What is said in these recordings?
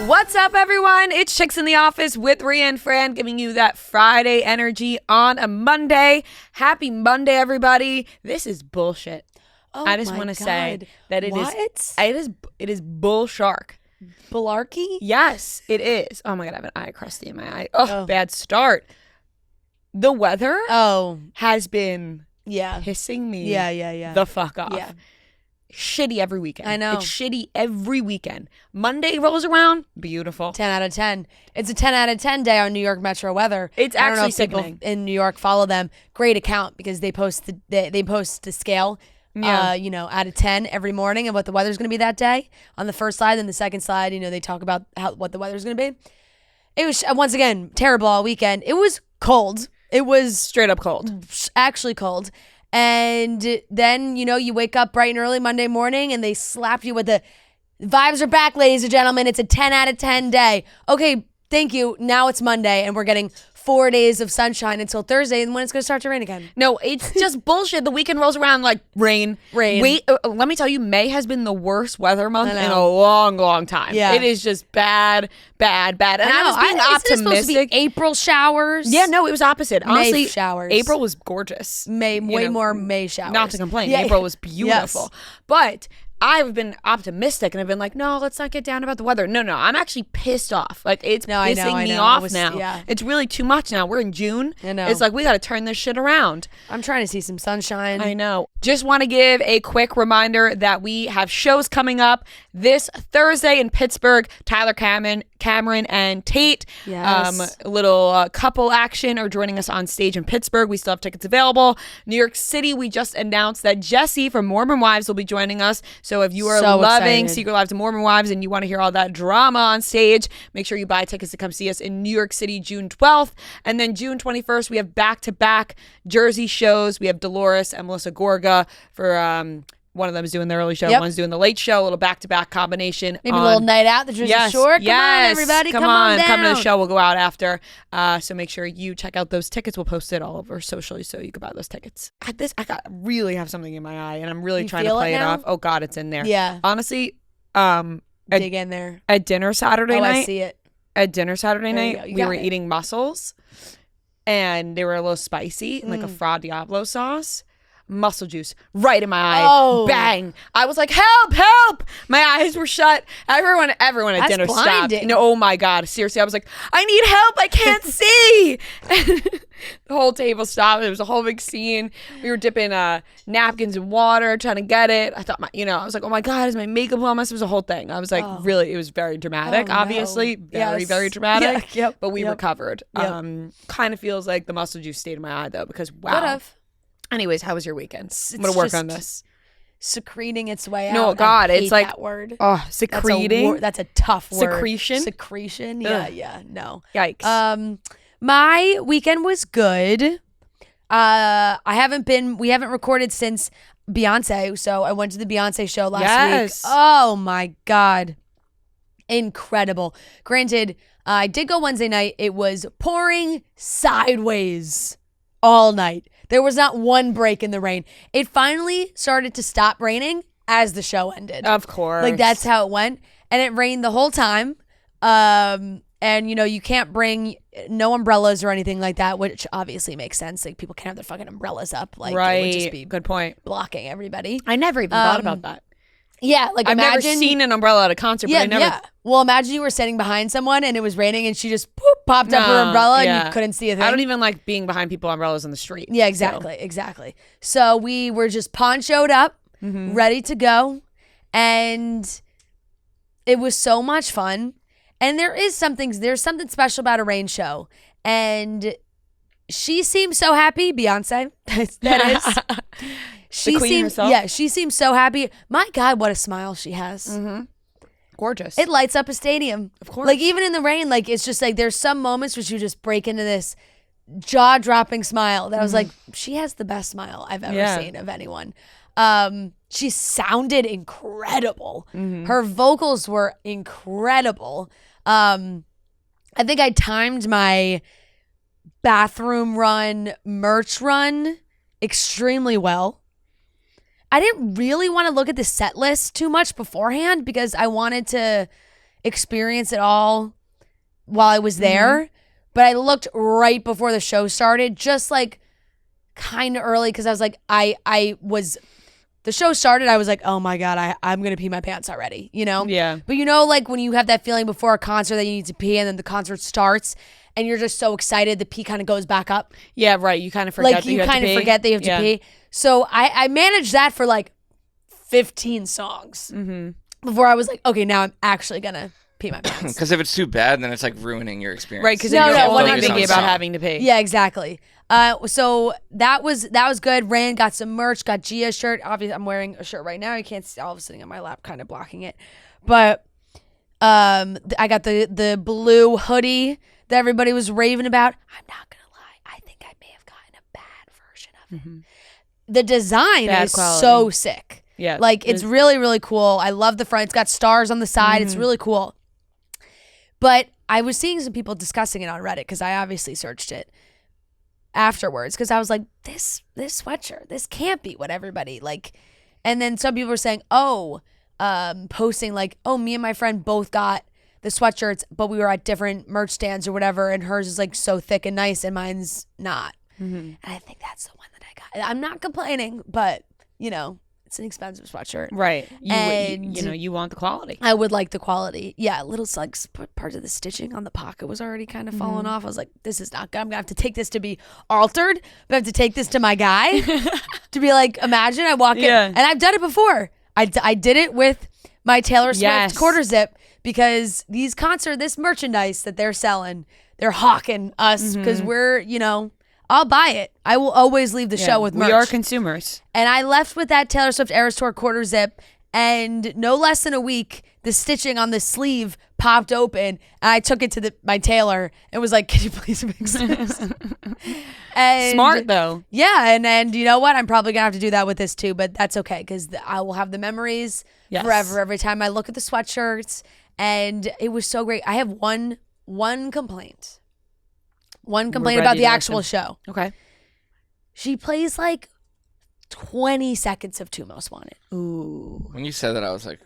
What's up, everyone? It's Chicks in the Office with Rhea and Fran, giving you that Friday energy on a Monday. Happy Monday, everybody. This is bullshit. I just want to say that it is bull shark. Bullarchy? Yes, it is. Oh my God, I have an eye crusty in my eye. Oh, bad start. The weather has been pissing me the fuck off. Yeah. Shitty every weekend. I know. It's shitty every weekend. Monday rolls around, beautiful. 10 out of 10. It's a 10 out of 10 day on New York Metro weather. It's actually sickening. People in New York follow them. Great account because they post the scale, out of 10 every morning and what the weather's going to be that day on the first slide. Then the second slide, they talk about what the weather's going to be. It was, once again, terrible all weekend. It was cold. It was straight up cold. Actually cold. And then, you wake up bright and early Monday morning and they slap you with the vibes are back, ladies and gentlemen. It's a 10 out of 10 day. Okay, thank you. Now it's Monday and we're getting 4 days of sunshine until Thursday and when it's going to start to rain again. No, it's just bullshit. The weekend rolls around like rain. Wait, let me tell you, May has been the worst weather month in a long, long time. Yeah. It is just bad. And I was being optimistic. Isn't it supposed to be April showers? Yeah, no, it was opposite. Honestly, May showers. April was gorgeous. Way more May showers. Not to complain. Yeah. April was beautiful. Yes. But I've been optimistic and I've been like, no, let's not get down about the weather. No, I'm actually pissed off. Like, it's pissing me off now. Yeah. It's really too much now. We're in June. I know. It's like, we got to turn this shit around. I'm trying to see some sunshine. I know. Just want to give a quick reminder that we have shows coming up this Thursday in Pittsburgh. Tyler Cameron and Tate. Yes. A little couple action are joining us on stage in Pittsburgh. We still have tickets available. New York City, we just announced that Jesse from Mormon Wives will be joining us. So if you are loving Secret Lives of Mormon Wives and you want to hear all that drama on stage, make sure you buy tickets to come see us in New York City June 12th. And then June 21st, we have back-to-back Jersey shows. We have Dolores and Melissa Gorga for one of them is doing the early show, one's doing the late show, a little back-to-back combination. Maybe a little night out, the Jersey Shore. Come on, everybody. Come on down. Come to the show. We'll go out after. So make sure you check out those tickets. We'll post it all over socially so you can buy those tickets. I really have something in my eye, and I'm really trying to play it off. Oh, God, it's in there. Yeah. Honestly, dig in there. At dinner Saturday night. I see it. At dinner Saturday night, we were eating mussels, and they were a little spicy, like a Fra Diablo sauce. Muscle juice right in my eye. Oh. Bang. I was like, help. My eyes were shut. Everyone at dinner blinding. stopped. No, oh my God. Seriously, I was like, I need help. I can't see. The whole table stopped. It was a whole big scene. We were dipping napkins in water, trying to get it. I thought, I was like, oh my God, is my makeup on us? It was a whole thing. I was like, really, it was very dramatic, obviously. Very, very dramatic. Yeah, but we recovered. Kind of feels like the muscle juice stayed in my eye, though, because wow. Would've. Anyways, how was your weekend? I'm going to work on this. Secreting its way out. No, God, it's like that word. Oh, secreting. That's a tough word. Secretion. Yeah, no. Yikes. My weekend was good. We haven't recorded since Beyonce, so I went to the Beyonce show last week. Oh my God. Incredible. Granted, I did go Wednesday night. It was pouring sideways all night. There was not one break in the rain. It finally started to stop raining as the show ended. Of course. Like, that's how it went. And it rained the whole time. And, you can't bring no umbrellas or anything like that, which obviously makes sense. Like, people can't have their fucking umbrellas up. Like, right. It would just be good point. Blocking everybody. I never even thought about that. Yeah, like I've never seen an umbrella at a concert, but I never... Yeah. Well, imagine you were standing behind someone and it was raining and she just popped up her umbrella and you couldn't see a thing. I don't even like being behind people umbrellas on the street. Yeah, exactly. So we were just ponchoed up, ready to go, and it was so much fun. And there's something special about a rain show. And she seems so happy, Beyonce. That is. The queen herself? Yeah, she seems so happy. My God, what a smile she has. Mm-hmm. Gorgeous. It lights up a stadium. Of course. Like, even in the rain, like, it's just like there's some moments where you just break into this jaw-dropping smile that I was like, she has the best smile I've ever seen of anyone. She sounded incredible. Her vocals were incredible. I think I timed my bathroom run, merch run extremely well. I didn't really want to look at the set list too much beforehand because I wanted to experience it all while I was there, but I looked right before the show started, just like kind of early, because I was like, the show started, I was like, oh my God, I'm going to pee my pants already, you know? Yeah. But you know, like when you have that feeling before a concert that you need to pee and then the concert starts and you're just so excited, the pee kind of goes back up. Yeah, right. You kind of forget that you have to pee. Like you kind of forget that you have to pee. So I managed that for like 15 songs before I was like, okay, now I'm actually going to pee my pants. Because if it's too bad, then it's like ruining your experience. Right, because you're only thinking about having to pee. Yeah, exactly. So that was good. Rand got some merch, got Gia's shirt. Obviously, I'm wearing a shirt right now. You can't see all of it sitting on my lap, kind of blocking it. But I got the blue hoodie that everybody was raving about. I'm not gonna lie, I think I may have gotten a bad version of it. The design is so sick. Yeah, like it's really, really cool. I love the front. It's got stars on the side. It's really cool. But I was seeing some people discussing it on Reddit because I obviously searched it afterwards because I was like, this sweatshirt, this can't be what everybody like. And then some people were saying, posting like, oh, me and my friend both got the sweatshirts, but we were at different merch stands or whatever, and hers is like so thick and nice and mine's not. And I think that's the one that I got. I'm not complaining, but you know, it's an expensive sweatshirt. Right. You want the quality. I would like the quality. Yeah, little like parts of the stitching on the pocket was already kind of falling off. I was like, this is not good. I'm going to have to take this to be altered. I have to take this to my guy to be like, imagine I walk in. And I've done it before. I did it with my Taylor Swift quarter zip because this merchandise that they're selling, they're hawking us because we're, you know, I'll buy it. I will always leave the show with merch. We are consumers. And I left with that Taylor Swift Eras Tour quarter zip, and no less than a week, the stitching on the sleeve popped open, and I took it to my tailor and was like, "Can you please fix this?" Smart though. Yeah, and you know what? I'm probably gonna have to do that with this too, but that's okay because I will have the memories forever. Every time I look at the sweatshirts, and it was so great. I have one complaint. One complaint about the actual show. Okay. She plays like 20 seconds of Two Most Wanted. Ooh. When you said that, I was like,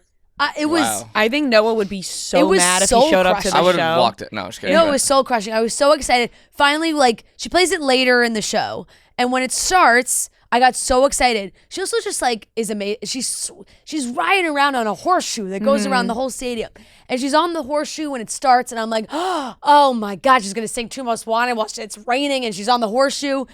it was. I think Noah would be so mad if he showed up to the show. I would have walked it. No, I was kidding. No, it was soul crushing. I was so excited. Finally, like, she plays it later in the show. And when it starts, I got so excited. She also just like is amazing. She's riding around on a horseshoe that goes around the whole stadium. And she's on the horseshoe when it starts. And I'm like, oh my God, she's going to sing Two Most Wanted while it's raining and she's on the horseshoe.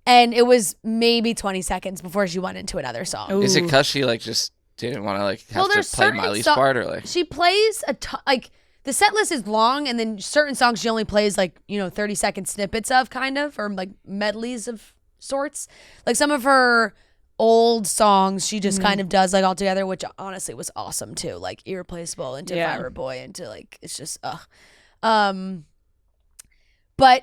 And it was maybe 20 seconds before she went into another song. Ooh. Is it because she like just didn't want to like have to play Miley's part, or like? She plays a ton, like the set list is long, and then certain songs she only plays like, 30-second snippets of kind of, or like medleys of sorts. Like some of her old songs she just kind of does like all together, which honestly was awesome too. Like Irreplaceable into Fire Boy into like, it's just but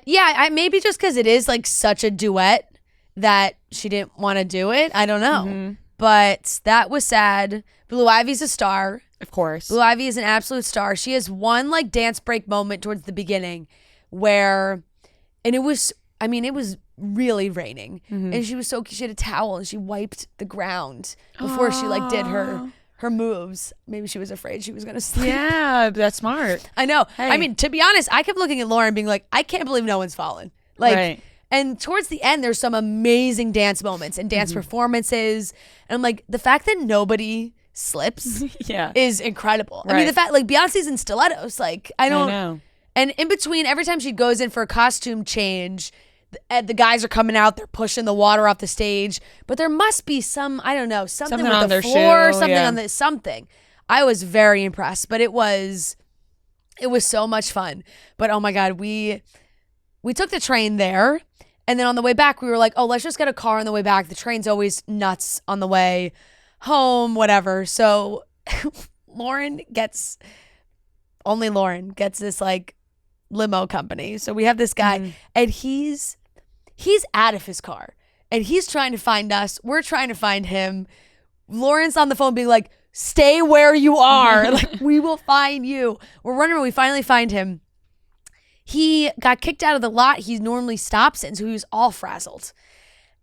yeah, I maybe just because it is like such a duet that she didn't want to do it. I don't know. But that was sad. Blue Ivy's a star. Of course. Blue Ivy is an absolute star. She has one like dance break moment towards the beginning where, and it was really raining. And she was so cute. She had a towel and she wiped the ground before she like did her moves. Maybe she was afraid she was going to sleep. Yeah, that's smart. I know. Hey. I mean, to be honest, I kept looking at Lauren being like, I can't believe no one's fallen. Like, right. And towards the end, there's some amazing dance moments and dance performances. And I'm like, the fact that nobody slips is incredible. Right. I mean, the fact like Beyonce's in stilettos, like I know. And in between, every time she goes in for a costume change, the guys are coming out, they're pushing the water off the stage, but there must be some, I don't know, something with on the their floor, shoe, something on the something. I was very impressed, but it was so much fun. But oh my God, we took the train there, and then on the way back, we were like, oh, let's just get a car on the way back. The train's always nuts on the way home, whatever. So Lauren gets this like limo company. So we have this guy and he's out of his car and he's trying to find us. We're trying to find him. Lauren's on the phone being like, stay where you are. Like, we will find you. We're running around. We finally find him. He got kicked out of the lot he normally stops in, so he was all frazzled.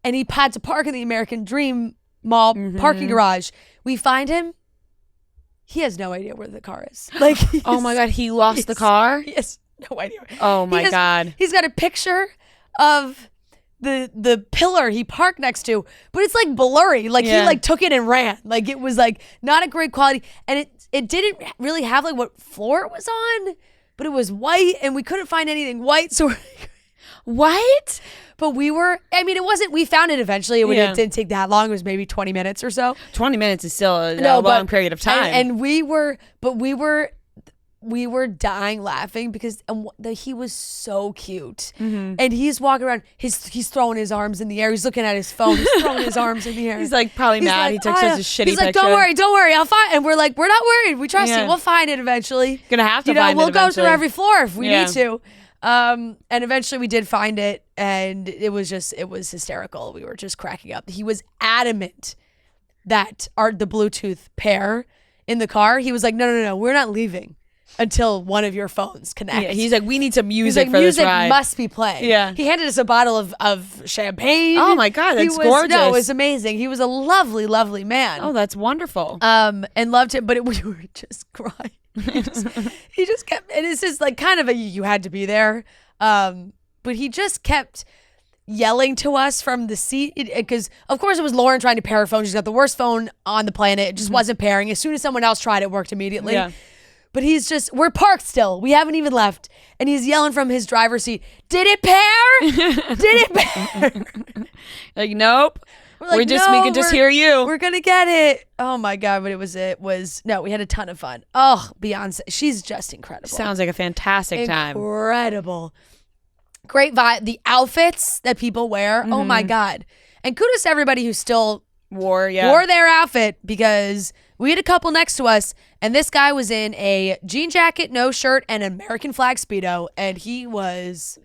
And he had to park in the American Dream Mall parking garage. We find him. he has no idea where the car is. Like, oh my God, he lost the car? He has no idea. Oh my God. He's got a picture of the pillar he parked next to, but it's like blurry. Like he like took it and ran. Like it was like not a great quality. And it didn't really have like what floor it was on, but it was white and we couldn't find anything white. So What? But it wasn't, we found it eventually. It didn't take that long. It was maybe 20 minutes or so. 20 minutes is still a long period of time. And we were dying laughing because he was so cute. Mm-hmm. And he's walking around, he's throwing his arms in the air. He's looking at his phone. He's throwing his arms in the air. He's like probably mad. Like, he took such a shitty picture. He's like, don't worry, I'll find. And we're like, we're not worried. We trust you. We'll find it eventually. Gonna have to find it eventually. We'll go through every floor if we need to. And eventually we did find it, and it was hysterical. We were just cracking up. He was adamant that the Bluetooth pair in the car, he was like, no, we're not leaving until one of your phones connects. Yeah, he's like, we need some music for this ride. Music must be playing. Yeah. He handed us a bottle of champagne. Oh my God, that's gorgeous. No, it was amazing. He was a lovely, lovely man. Oh, that's wonderful. And loved him, but we were just crying. He just kept, and it's just like kind of you had to be there. But he just kept yelling to us from the seat because of course it was Lauren trying to pair her phone. She's got the worst phone on the planet. It just wasn't pairing. As soon as someone else tried, it worked immediately. Yeah. But we're parked still. We haven't even left. And he's yelling from his driver's seat, did it pair? Did it pair? Like, nope. Like, we can just hear you. We're going to get it. Oh my God. But we had a ton of fun. Oh, Beyonce. She's just incredible. Sounds like a fantastic time. Incredible. Great vibe. The outfits that people wear. Oh my God. And kudos to everybody who still wore their outfit, because we had a couple next to us and this guy was in a jean jacket, no shirt, and an American flag Speedo, and he was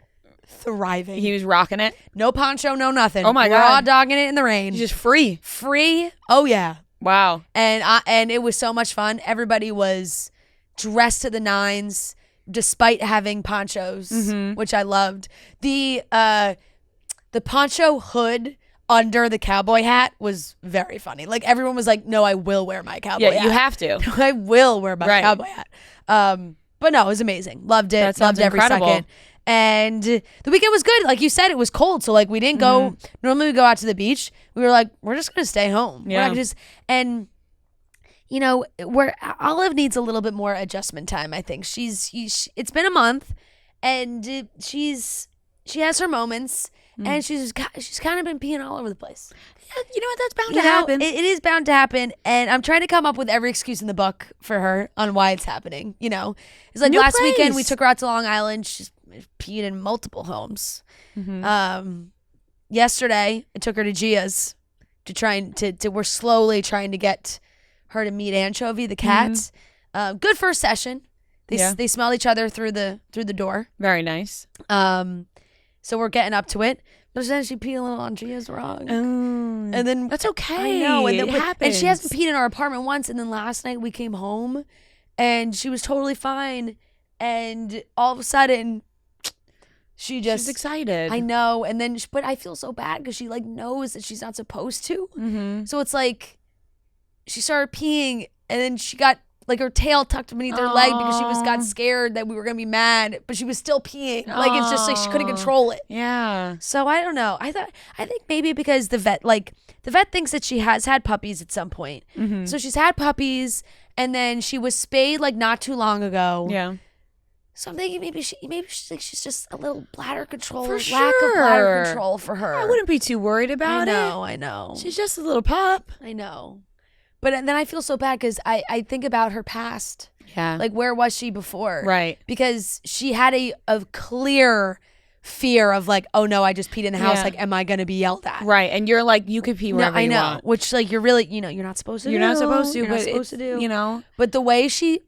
thriving. He was rocking it. No poncho, no nothing. Oh my God. Raw dogging it in the rain. He's just free. Oh yeah. Wow. And it was so much fun. Everybody was dressed to the nines despite having ponchos, which I loved. The poncho hood under the cowboy hat was very funny. Like everyone was like, no, I will wear my cowboy hat. Yeah, you have to. No, I will wear my cowboy hat. But no, it was amazing. Loved it. That sounds Loved every incredible. second. And the weekend was good. Like you said, it was cold. So like we didn't go, normally we go out to the beach. We were like, we're just going to stay home. Yeah. And you know, Olive needs a little bit more adjustment time. I think it's been a month and she has her moments. And she's kind of been peeing all over the place. Yeah, you know what? That's bound to happen. It is bound to happen. And I'm trying to come up with every excuse in the book for her on why it's happening. You know, it's like last weekend we took her out to Long Island. She's peed in multiple homes. Yesterday I took her to Gia's we're slowly trying to get her to meet Anchovy, the cat. Good first session. They smelled each other through the door. Very nice. So we're getting up to it. But then she peed a little on Gia's rug. And then that's okay. I know. It happens. And she hasn't peed in our apartment once. And then last night we came home and she was totally fine. And all of a sudden she's excited. I know. And then, but I feel so bad because she like knows that she's not supposed to. So it's like she started peeing and then she got like her tail tucked beneath her leg because she got scared that we were going to be mad, but she was still peeing. Like it's just like she couldn't control it. Yeah. So I don't know. I think maybe because the vet thinks that she has had puppies at some point. So she's had puppies and then she was spayed like not too long ago. Yeah. So I'm thinking maybe she's just a little bladder control, for lack of bladder control for her. I wouldn't be too worried about it. I know. She's just a little pup. I know. But then I feel so bad because I think about her past. Yeah. Like, where was she before? Right. Because she had a clear fear of like, oh no, I just peed in the house. Like, am I going to be yelled at? Right. And you're like, you could pee wherever you want. Which like, you're really, you're not supposed to do. You're not supposed to, you're but not supposed to do. You know. But the way she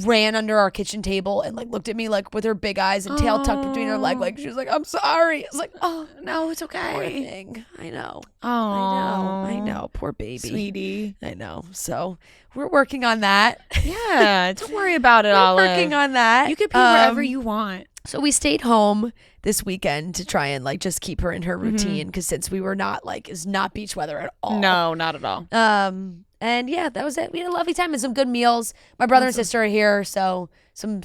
ran under our kitchen table and like looked at me like with her big eyes and tail tucked between her leg, like she was like, I'm sorry. I was like, oh no, it's okay. Poor thing. I know. Oh, I know. Poor baby, sweetie. I know. So we're working on that. Yeah, don't worry about it. Olive. Working on that. You can pee wherever you want. So we stayed home this weekend to try and like just keep her in her routine because since we were not like, it's not beach weather at all. No, not at all. And yeah, that was it. We had a lovely time and some good meals. My brother and sister are here, so some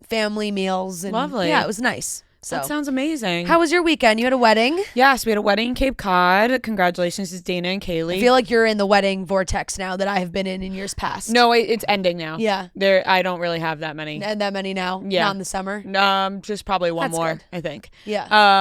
family meals. And lovely. Yeah, it was nice. So that sounds amazing. How was your weekend? You had a wedding? Yes, we had a wedding in Cape Cod. Congratulations to Dana and Kaylee. I feel like you're in the wedding vortex now that I have been in years past. No, it's ending now. Yeah. I don't really have that many. And that many now? Yeah. Not in the summer? Just probably one That's more, good. I think. Yeah.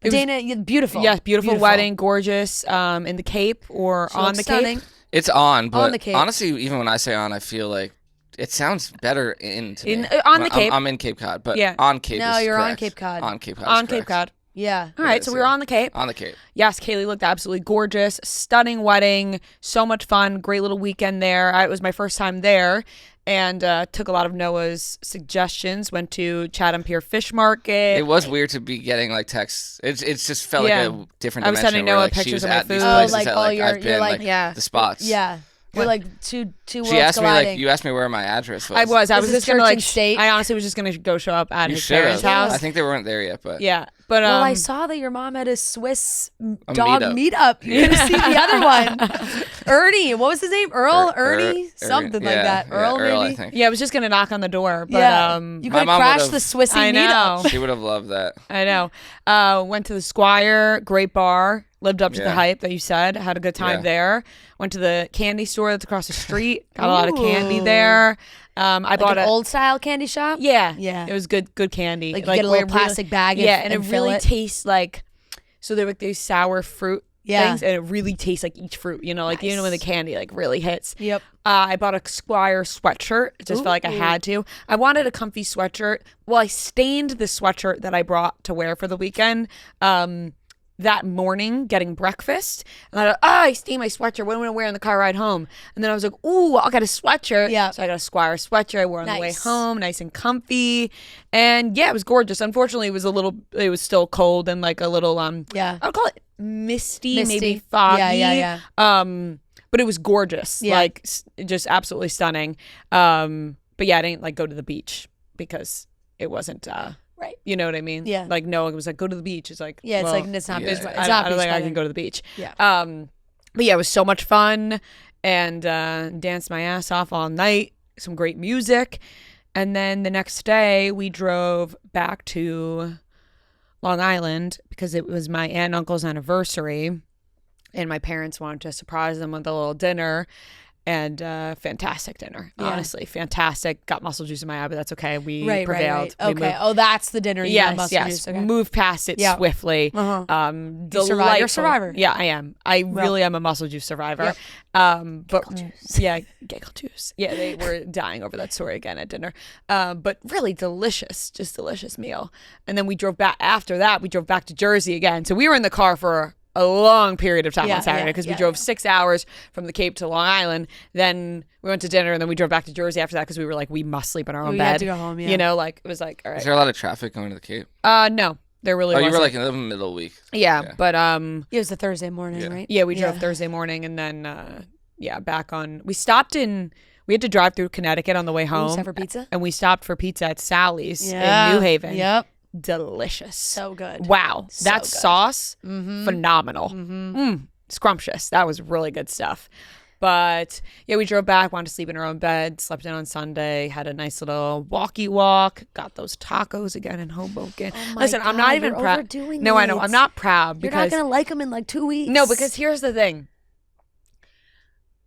Dana, beautiful. Yeah, beautiful wedding, gorgeous, in the Cape or She on looks the stunning. Cape. It's on, but the Cape. honestly, even when I say on, I feel like it sounds better to me. On the Cape. I'm in Cape Cod, but Yeah. on Cape No, is you're on correct. Cape Cod. On Cape Cod. On Cape Cod. Yeah. All right, is, so we were yeah. on the Cape. On the Cape. Yes, Kaylee looked absolutely gorgeous. Stunning wedding. So much fun. Great little weekend there. It was my first time there. And took a lot of Noah's suggestions. Went to Chatham Pier Fish Market. It was weird to be getting like texts. It just felt like a different dimension. I was sending Noah where, like, pictures she was of my at these food. places like, that oh, like you're I've been like, yeah. the spots. Yeah. We're like two worlds She asked colliding. me like you asked me where my address was. I was This is just gonna church like. and state. I honestly was just gonna go show up at You his should parents' have. house. I think they weren't there yet, but Yeah, but Well, I saw that your mom had a Swiss A dog meetup. You could have seen the other one. Ernie. What was his name? Earl? Ernie? Something like that. Earl, Earl, maybe? I think. yeah, I was just gonna knock on the door, but Yeah. my You could have mom crashed would've- the Swissy I meetup. know. She would have loved that. I know. Went to the Squire, great bar. Lived up to the Yeah. hype that you said. Had a good time Yeah. there. Went to the candy store that's across the street. Got a lot of candy there. I Like bought an a old style candy shop? Yeah. Yeah. It was good candy. Like you get a little where plastic bag and- Yeah, and it and fill really it. tastes like, so they're like these sour fruit Yeah. things, and it really tastes like each fruit, you know, like, you know, when the candy like really hits. Yep. I bought a Squire sweatshirt. It just felt like I had to. I wanted a comfy sweatshirt. Well, I stained the sweatshirt that I brought to wear for the weekend. That morning getting breakfast, and I thought, I stained my sweatshirt. What am I gonna wear in the car ride home? And then I was like, ooh, I'll get a sweatshirt. Yeah. So I got a Squire sweatshirt. I wore on the way Nice. home, nice and comfy, and yeah, it was gorgeous. Unfortunately, it was still cold and like a little Yeah. I'll call it misty, maybe Misty. foggy. Yeah. But it was gorgeous. Yeah. Like just absolutely stunning. But yeah, I didn't like go to the beach because it wasn't. Right. You know what I mean? Yeah. Like no, it was like go to the beach. It's like Yeah, it's well, like it's not yeah. beach. It's I not don't beach think I weather. can go to the beach. Yeah. But yeah, it was so much fun and danced my ass off all night. Some great music, and then the next day we drove back to Long Island because it was my aunt and uncle's anniversary, and my parents wanted to surprise them with a little dinner. And fantastic dinner, honestly, fantastic. Got muscle juice in my eye, but that's okay. We prevailed. Right. We Okay. moved. That's the dinner. You got Yes, muscle yes. juice. Okay. Moved past it Yeah. swiftly. Uh-huh. Delightful. You're a survivor. Yeah, I am. I really am a muscle juice survivor. Yep. But yeah, giggle juice. Yeah, they were dying over that story again at dinner. But really delicious, just delicious meal. And then we drove back after that. We drove back to Jersey again. So we were in the car for a long period of time on Saturday because we drove 6 hours from the Cape to Long Island. Then we went to dinner and then we drove back to Jersey after that because we were like, we must sleep in our own We bed. had to go home, yeah. You know, like it was like, all Is right. there a lot of traffic going to the Cape? No, there really Oh, wasn't. you were like in the middle of the week. Yeah, but It was a Thursday morning, Yeah. right? yeah, we drove Thursday morning and then back on. We stopped in. We had to drive through Connecticut on the way home. Stop for pizza? And we stopped for pizza at Sally's Yeah. in New Haven. Yep. Delicious. So good. Wow, So that good. sauce, phenomenal. Scrumptious. That was really good stuff. But yeah, we drove back, wanted to sleep in our own bed, slept in on Sunday, had a nice little walkie walk, got those tacos again in Hoboken. Oh my Listen, I'm God, not even you're proud. overdoing No, I know. it. I'm not proud You're because not going to like them in like 2 weeks. no, because here's the thing.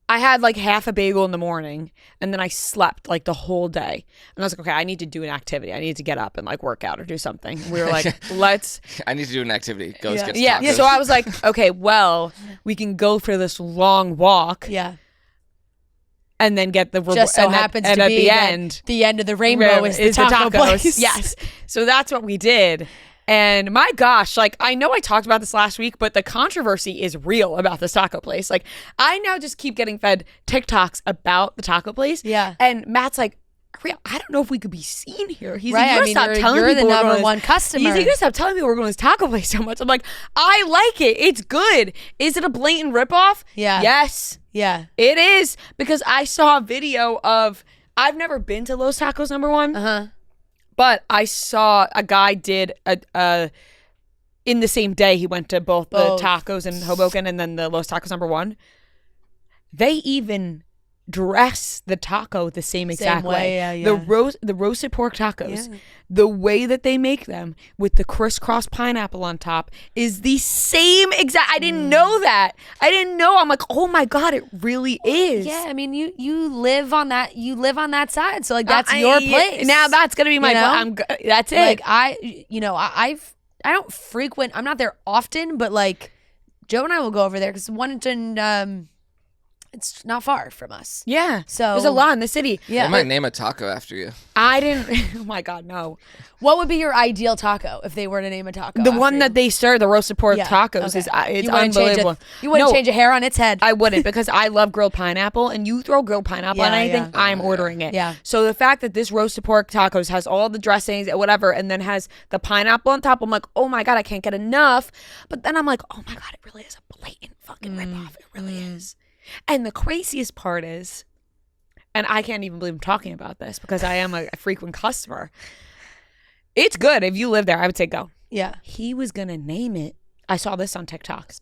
I had like half a bagel in the morning and then I slept like the whole day. And I was like, okay, I need to do an activity. I need to get up and like work out or do something. And we were like, let's. I need to do an activity. Go get Yeah. tacos. So I was like, okay, well, we can go for this long walk Yeah. and then get the Just so happens and to at be the that end. the end of the rainbow is the taco place. Yes. So that's what we did. And my gosh, like I know I talked about this last week, but the controversy is real about this taco place. Like I now just keep getting fed TikToks about the taco place. Yeah. And Matt's like, Ariana, I don't know if we could be seen here. He's Right, like, I mean, stop telling you're the people we're going number to one this- customer. He's like, you gotta stop telling people we're going to this taco place so much. I'm like, I like it. It's good. Is it a blatant ripoff? Yeah. Yes. Yeah. It is because I saw a video of. I've never been to Los Tacos #1, Uh-huh. but I saw a guy did a in the same day he went to both the tacos in Hoboken and then the Los Tacos #1. they even dress the taco the same exact way. Yeah. The roasted pork tacos, the way that they make them with the crisscross pineapple on top is the same exact. I didn't know that. I didn't know. I'm like, oh my God, it really is. Yeah, I mean, you live on that. You live on that side, so like that's your place. Now that's gonna be my. That's it. Like I don't frequent. I'm not there often, but like Joe and I will go over there because it's not far from us. Yeah. So there's a lot in the city. Yeah. They might name a taco after you. I didn't. Oh my God, no. What would be your ideal taco if they were to name a taco? The one that they serve, the roasted pork tacos, is it's unbelievable. You wouldn't change a hair on its head. I wouldn't, because I love grilled pineapple, and you throw grilled pineapple on anything, I'm ordering it. Yeah. So the fact that this roasted pork tacos has all the dressings and whatever, and then has the pineapple on top, I'm like, oh my God, I can't get enough. But then I'm like, oh my God, it really is a blatant fucking ripoff. It really is. And the craziest part is, and I can't even believe I'm talking about this because I am a frequent customer. It's good. If you live there, I would say go. Yeah. He was going to name it. I saw this on TikTok.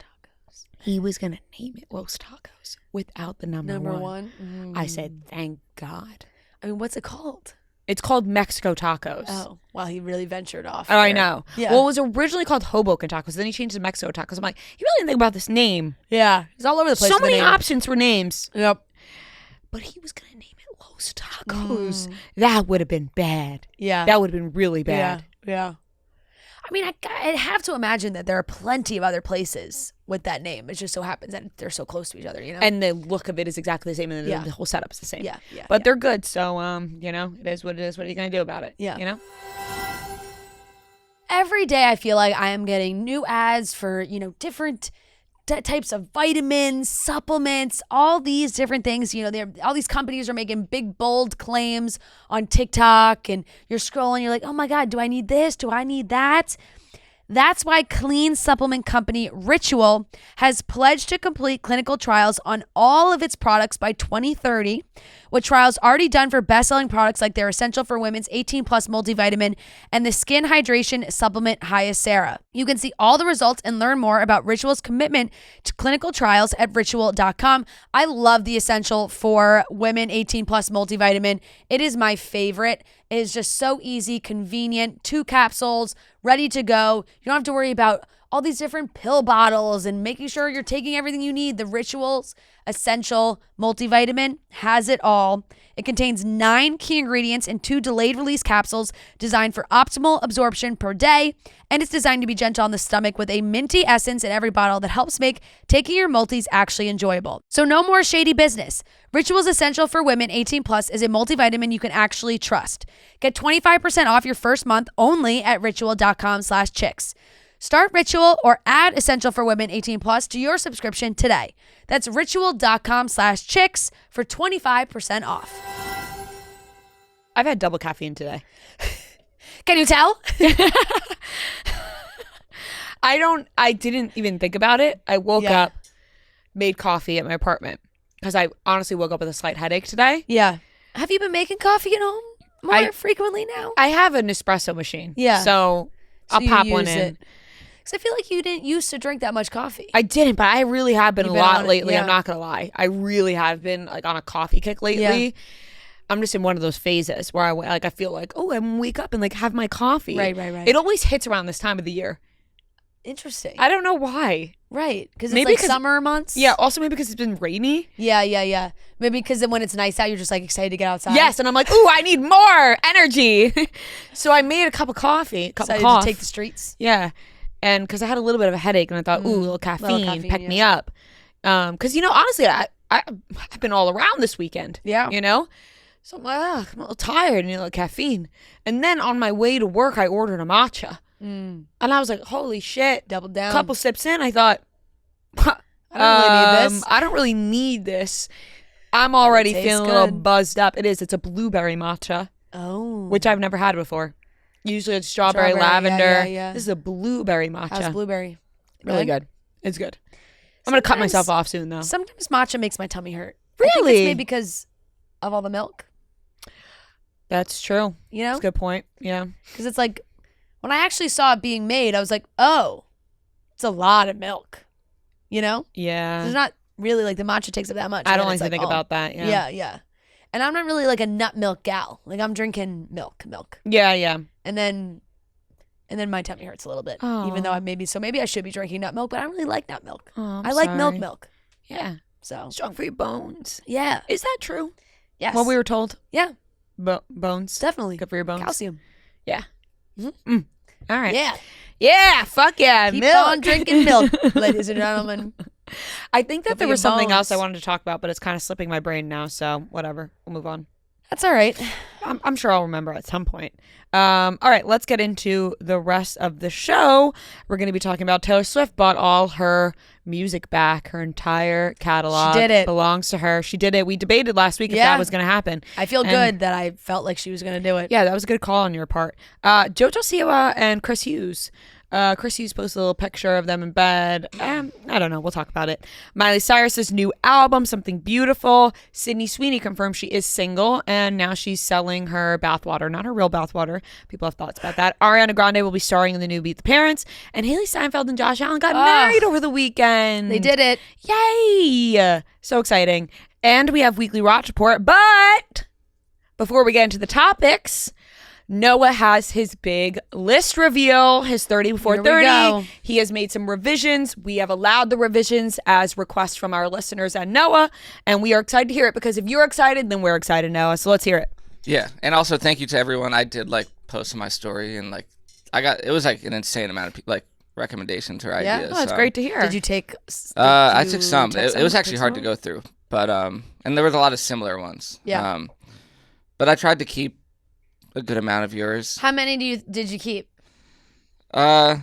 He was going to name it Los Tacos without the number one. I said, thank God. I mean, what's it called? It's called Mexico Tacos. Oh, wow. He really ventured off. Oh, I know. Yeah. Well, it was originally called Hoboken Tacos. Then he changed to Mexico Tacos. I'm like, he really didn't think about this name. Yeah. He's all over the place. So many options for names. Yep. But he was going to name it Los Tacos. That would have been bad. Yeah. That would have been really bad. Yeah. I mean, I have to imagine that there are plenty of other places with that name. It just so happens that they're so close to each other, you know? And the look of it is exactly the same, and the whole setup's the same. Yeah. But they're good, so, it is what it is. What are you going to do about it? Yeah. You know? Every day I feel like I am getting new ads for, different types of vitamins, supplements, all these different things. All these companies are making big, bold claims on TikTok, and you're scrolling, you're like, oh my God, do I need this? Do I need that? That's why clean supplement company Ritual has pledged to complete clinical trials on all of its products by 2030, with trials already done for best-selling products like their Essential for Women's 18+ multivitamin and the skin hydration supplement Hyacera. You can see all the results and learn more about Ritual's commitment to clinical trials at ritual.com. I love the Essential for Women 18+ multivitamin. It is my favorite. It is just so easy, convenient, 2 capsules, ready to go. You don't have to worry about all these different pill bottles and making sure you're taking everything you need. The Rituals Essential Multivitamin has it all. It contains 9 key ingredients and 2 delayed release capsules designed for optimal absorption per day. And it's designed to be gentle on the stomach with a minty essence in every bottle that helps make taking your multis actually enjoyable. So no more shady business. Rituals Essential for Women 18+ is a multivitamin you can actually trust. Get 25% off your first month only at ritual.com/chicks. Start Ritual or add Essential for Women 18+ to your subscription today. That's ritual.com/chicks for 25% off. I've had double caffeine today. Can you tell? I didn't even think about it. I woke up, made coffee at my apartment because I honestly woke up with a slight headache today. Yeah. Have you been making coffee at home more frequently now? I have an espresso machine. Yeah. So I'll pop one in. Because I feel like you didn't used to drink that much coffee. I didn't, but I really have been a lot lately. Yeah. I'm not going to lie. I really have been like on a coffee kick lately. Yeah. I'm just in one of those phases where I feel like, oh, I'm gonna wake up and like have my coffee. Right. It always hits around this time of the year. Interesting. I don't know why. Right. Because it's like summer months. Yeah. Also maybe because it's been rainy. Yeah. Maybe because then when it's nice out, you're just like excited to get outside. Yes. And I'm like, ooh, I need more energy. So I made a cup of coffee. Excited to take the streets. Yeah. And because I had a little bit of a headache and I thought, ooh, a little caffeine pecked me up. Because, honestly, I've been all around this weekend. Yeah. So I'm like, I'm a little tired and caffeine. And then on my way to work, I ordered a matcha. And I was like, holy shit. Doubled down. A couple sips in, I thought, I don't really need this. I don't really need this. I'm already feeling a little buzzed up. It is. It's a blueberry matcha. Oh. Which I've never had before. Usually it's strawberry lavender. Yeah. This is a blueberry matcha. How's blueberry? Really good. It's good. I'm going to cut myself off soon, though. Sometimes matcha makes my tummy hurt. Really? I think it's maybe because of all the milk. That's true. That's a good point. Yeah. Because it's like, when I actually saw it being made, I was like, oh, it's a lot of milk. Yeah. There's not really like the matcha takes up that much. I don't like to think about that. Yeah. And I'm not really like a nut milk gal. Like I'm drinking milk. Yeah. And then my tummy hurts a little bit. Even though maybe I should be drinking nut milk, but I don't really like nut milk. I like milk. Yeah. So strong for your bones. Yeah. Is that true? Yes. What we were told? Yeah. Bones. Definitely. Good for your bones. Calcium. Yeah. Mm-hmm. All right. Yeah. Yeah. Fuck yeah. Keep milk. on drinking milk, ladies and gentlemen. I think that Good there for was your something else I bones. wanted to talk about, but it's kind of slipping my brain now. So whatever. We'll move on. That's all right. I'm sure I'll remember at some point. All right, let's get into the rest of the show. We're going to be talking about Taylor Swift bought all her music back. Her entire catalog She did it. belongs to her. She did it. We debated last week if that was going to happen. I feel good that I felt like she was going to do it. Yeah, that was a good call on your part. JoJo Siwa and Chris Hughes. Chris Hughes posted a little picture of them in bed. I don't know. We'll talk about it. Miley Cyrus's new album, Something Beautiful. Sweeney confirmed she is single, and now she's selling her bathwater. Not her real bathwater. People have thoughts about that. Ariana Grande will be starring in the new Beat the Parents. And Hailee Steinfeld and Josh Allen got married over the weekend. They did it. Yay! So exciting. And we have Weekly Watch Report. But before we get into the topics, Noah has his big list reveal, his 30 before 30. He has made some revisions. We have allowed the revisions as requests from our listeners and Noah, and we are excited to hear it because if you're excited, then we're excited, Noah. So let's hear it. Yeah, and also thank you to everyone. I did post in my story, and it was an insane amount of recommendations or ideas. Oh, that's great to hear. Did you take? I took some. It was actually hard to go through, but and there was a lot of similar ones. Yeah. But I tried to keep a good amount of yours. How many did you keep? I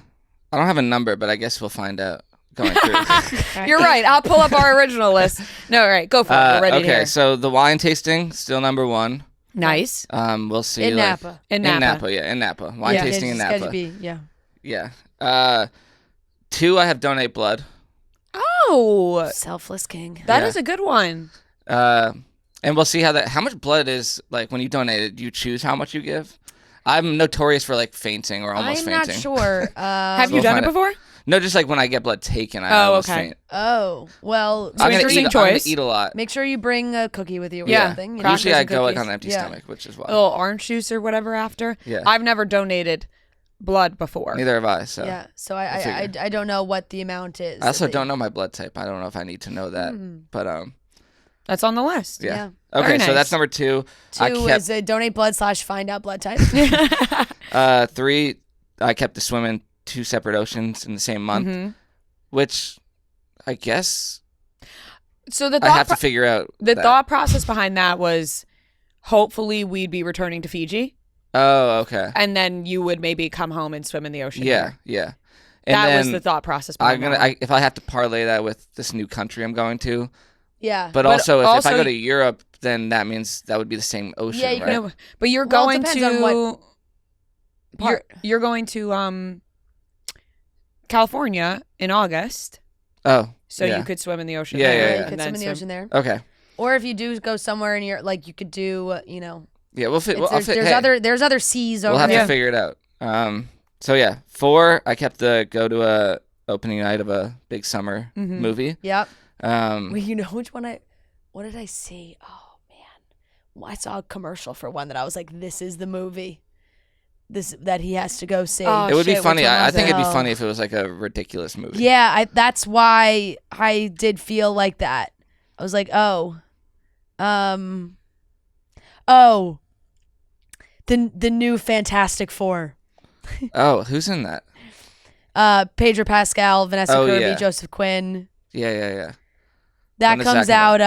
don't have a number, but I guess we'll find out going through. You're right. I'll pull up our original list. No, all right. Go for it. We're ready to hear. Okay, so the wine tasting, still number one. Nice. We'll see. In Napa. In Napa. Wine tasting in Napa. Yeah. 2, I have Donate Blood. Oh. Selfless king. That is a good one. And we'll see how much blood it is, when you donate it, you choose how much you give. I'm notorious for fainting or almost fainting. I'm not sure. Have you done it before? No, just when I get blood taken, I almost faint. Oh, well. So interesting choice. I'm gonna eat a lot. Make sure you bring a cookie with you or something. Usually I go on an empty stomach, which is why. A little orange juice or whatever after. Yeah. I've never donated blood before. Neither have I. So yeah. So I don't know what the amount is. I also don't know my blood type. I don't know if I need to know that. But that's on the list. Yeah. Okay, so that's number 2. 2 is a donate blood / find out blood type. 3, I kept the swim in 2 separate oceans in the same month, which I guess so I have to figure out. The thought process behind that was hopefully we'd be returning to Fiji. Oh, okay. And then you would maybe come home and swim in the ocean. Yeah. And that was the thought process behind that. If I have to parlay that with this new country I'm going to. Yeah. But also, if I go to Europe, then that means that would be the same ocean, right? No, but you're going to you're going to California in August. Oh. So you could swim in the ocean there. Yeah. You could swim in the ocean there. Okay. Or if you do go somewhere and you're you could do, Yeah, we'll fit. There's other seas over there. We'll have there. to figure it out. So 4, I kept the go to a opening night of a big summer movie. Yep. Wait, which one what did I see? Oh man. I saw a commercial for one that I was like, this is the movie. That he has to go see. It would be funny. I think it'd be funny if it was a ridiculous movie. Yeah, that's why I did feel like that. I was like, the new Fantastic Four. Oh, who's in that? Pedro Pascal, Vanessa Kirby, yeah. Joseph Quinn. Yeah. That comes out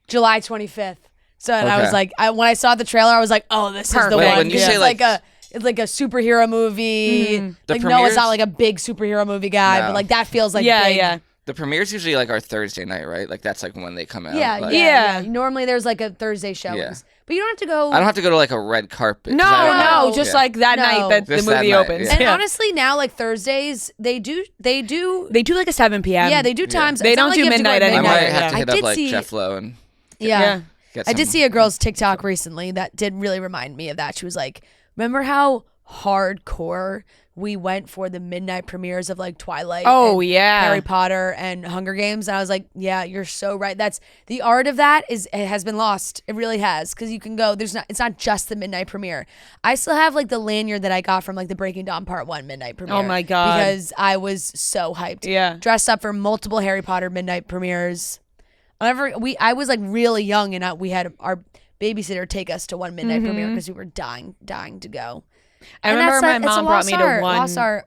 July 25th. So I was like, when I saw the trailer, I was like, oh, this is the one. When you say it's like a superhero movie. Noah's not a big superhero movie guy, but that feels like big. Yeah. The premieres usually our Thursday night, right? That's when they come out. Yeah. Normally there's a Thursday showings. But you don't have to go. I don't have to go to a red carpet. No, just that night that the movie opens. And honestly, now Thursdays they do a 7 p.m. Yeah, they do times. They don't do midnight anymore. I might have to hit up Jeff Lowe and I did see a girl's TikTok recently that did really remind me of that. She was like, remember how hardcore. We went for the midnight premieres of like Twilight. Oh, and yeah. Harry Potter and Hunger Games. And I was like, yeah, you're so right. That's the art of that it has been lost. It really has. Because you can go, it's not just the midnight premiere. I still have like the lanyard that I got from like the Breaking Dawn Part 1 midnight premiere. Oh my God. Because I was so hyped. Yeah. Dressed up for multiple Harry Potter midnight premieres. I was like really young and we had our babysitter take us to one midnight premiere because we were dying to go. I remember my mom brought me to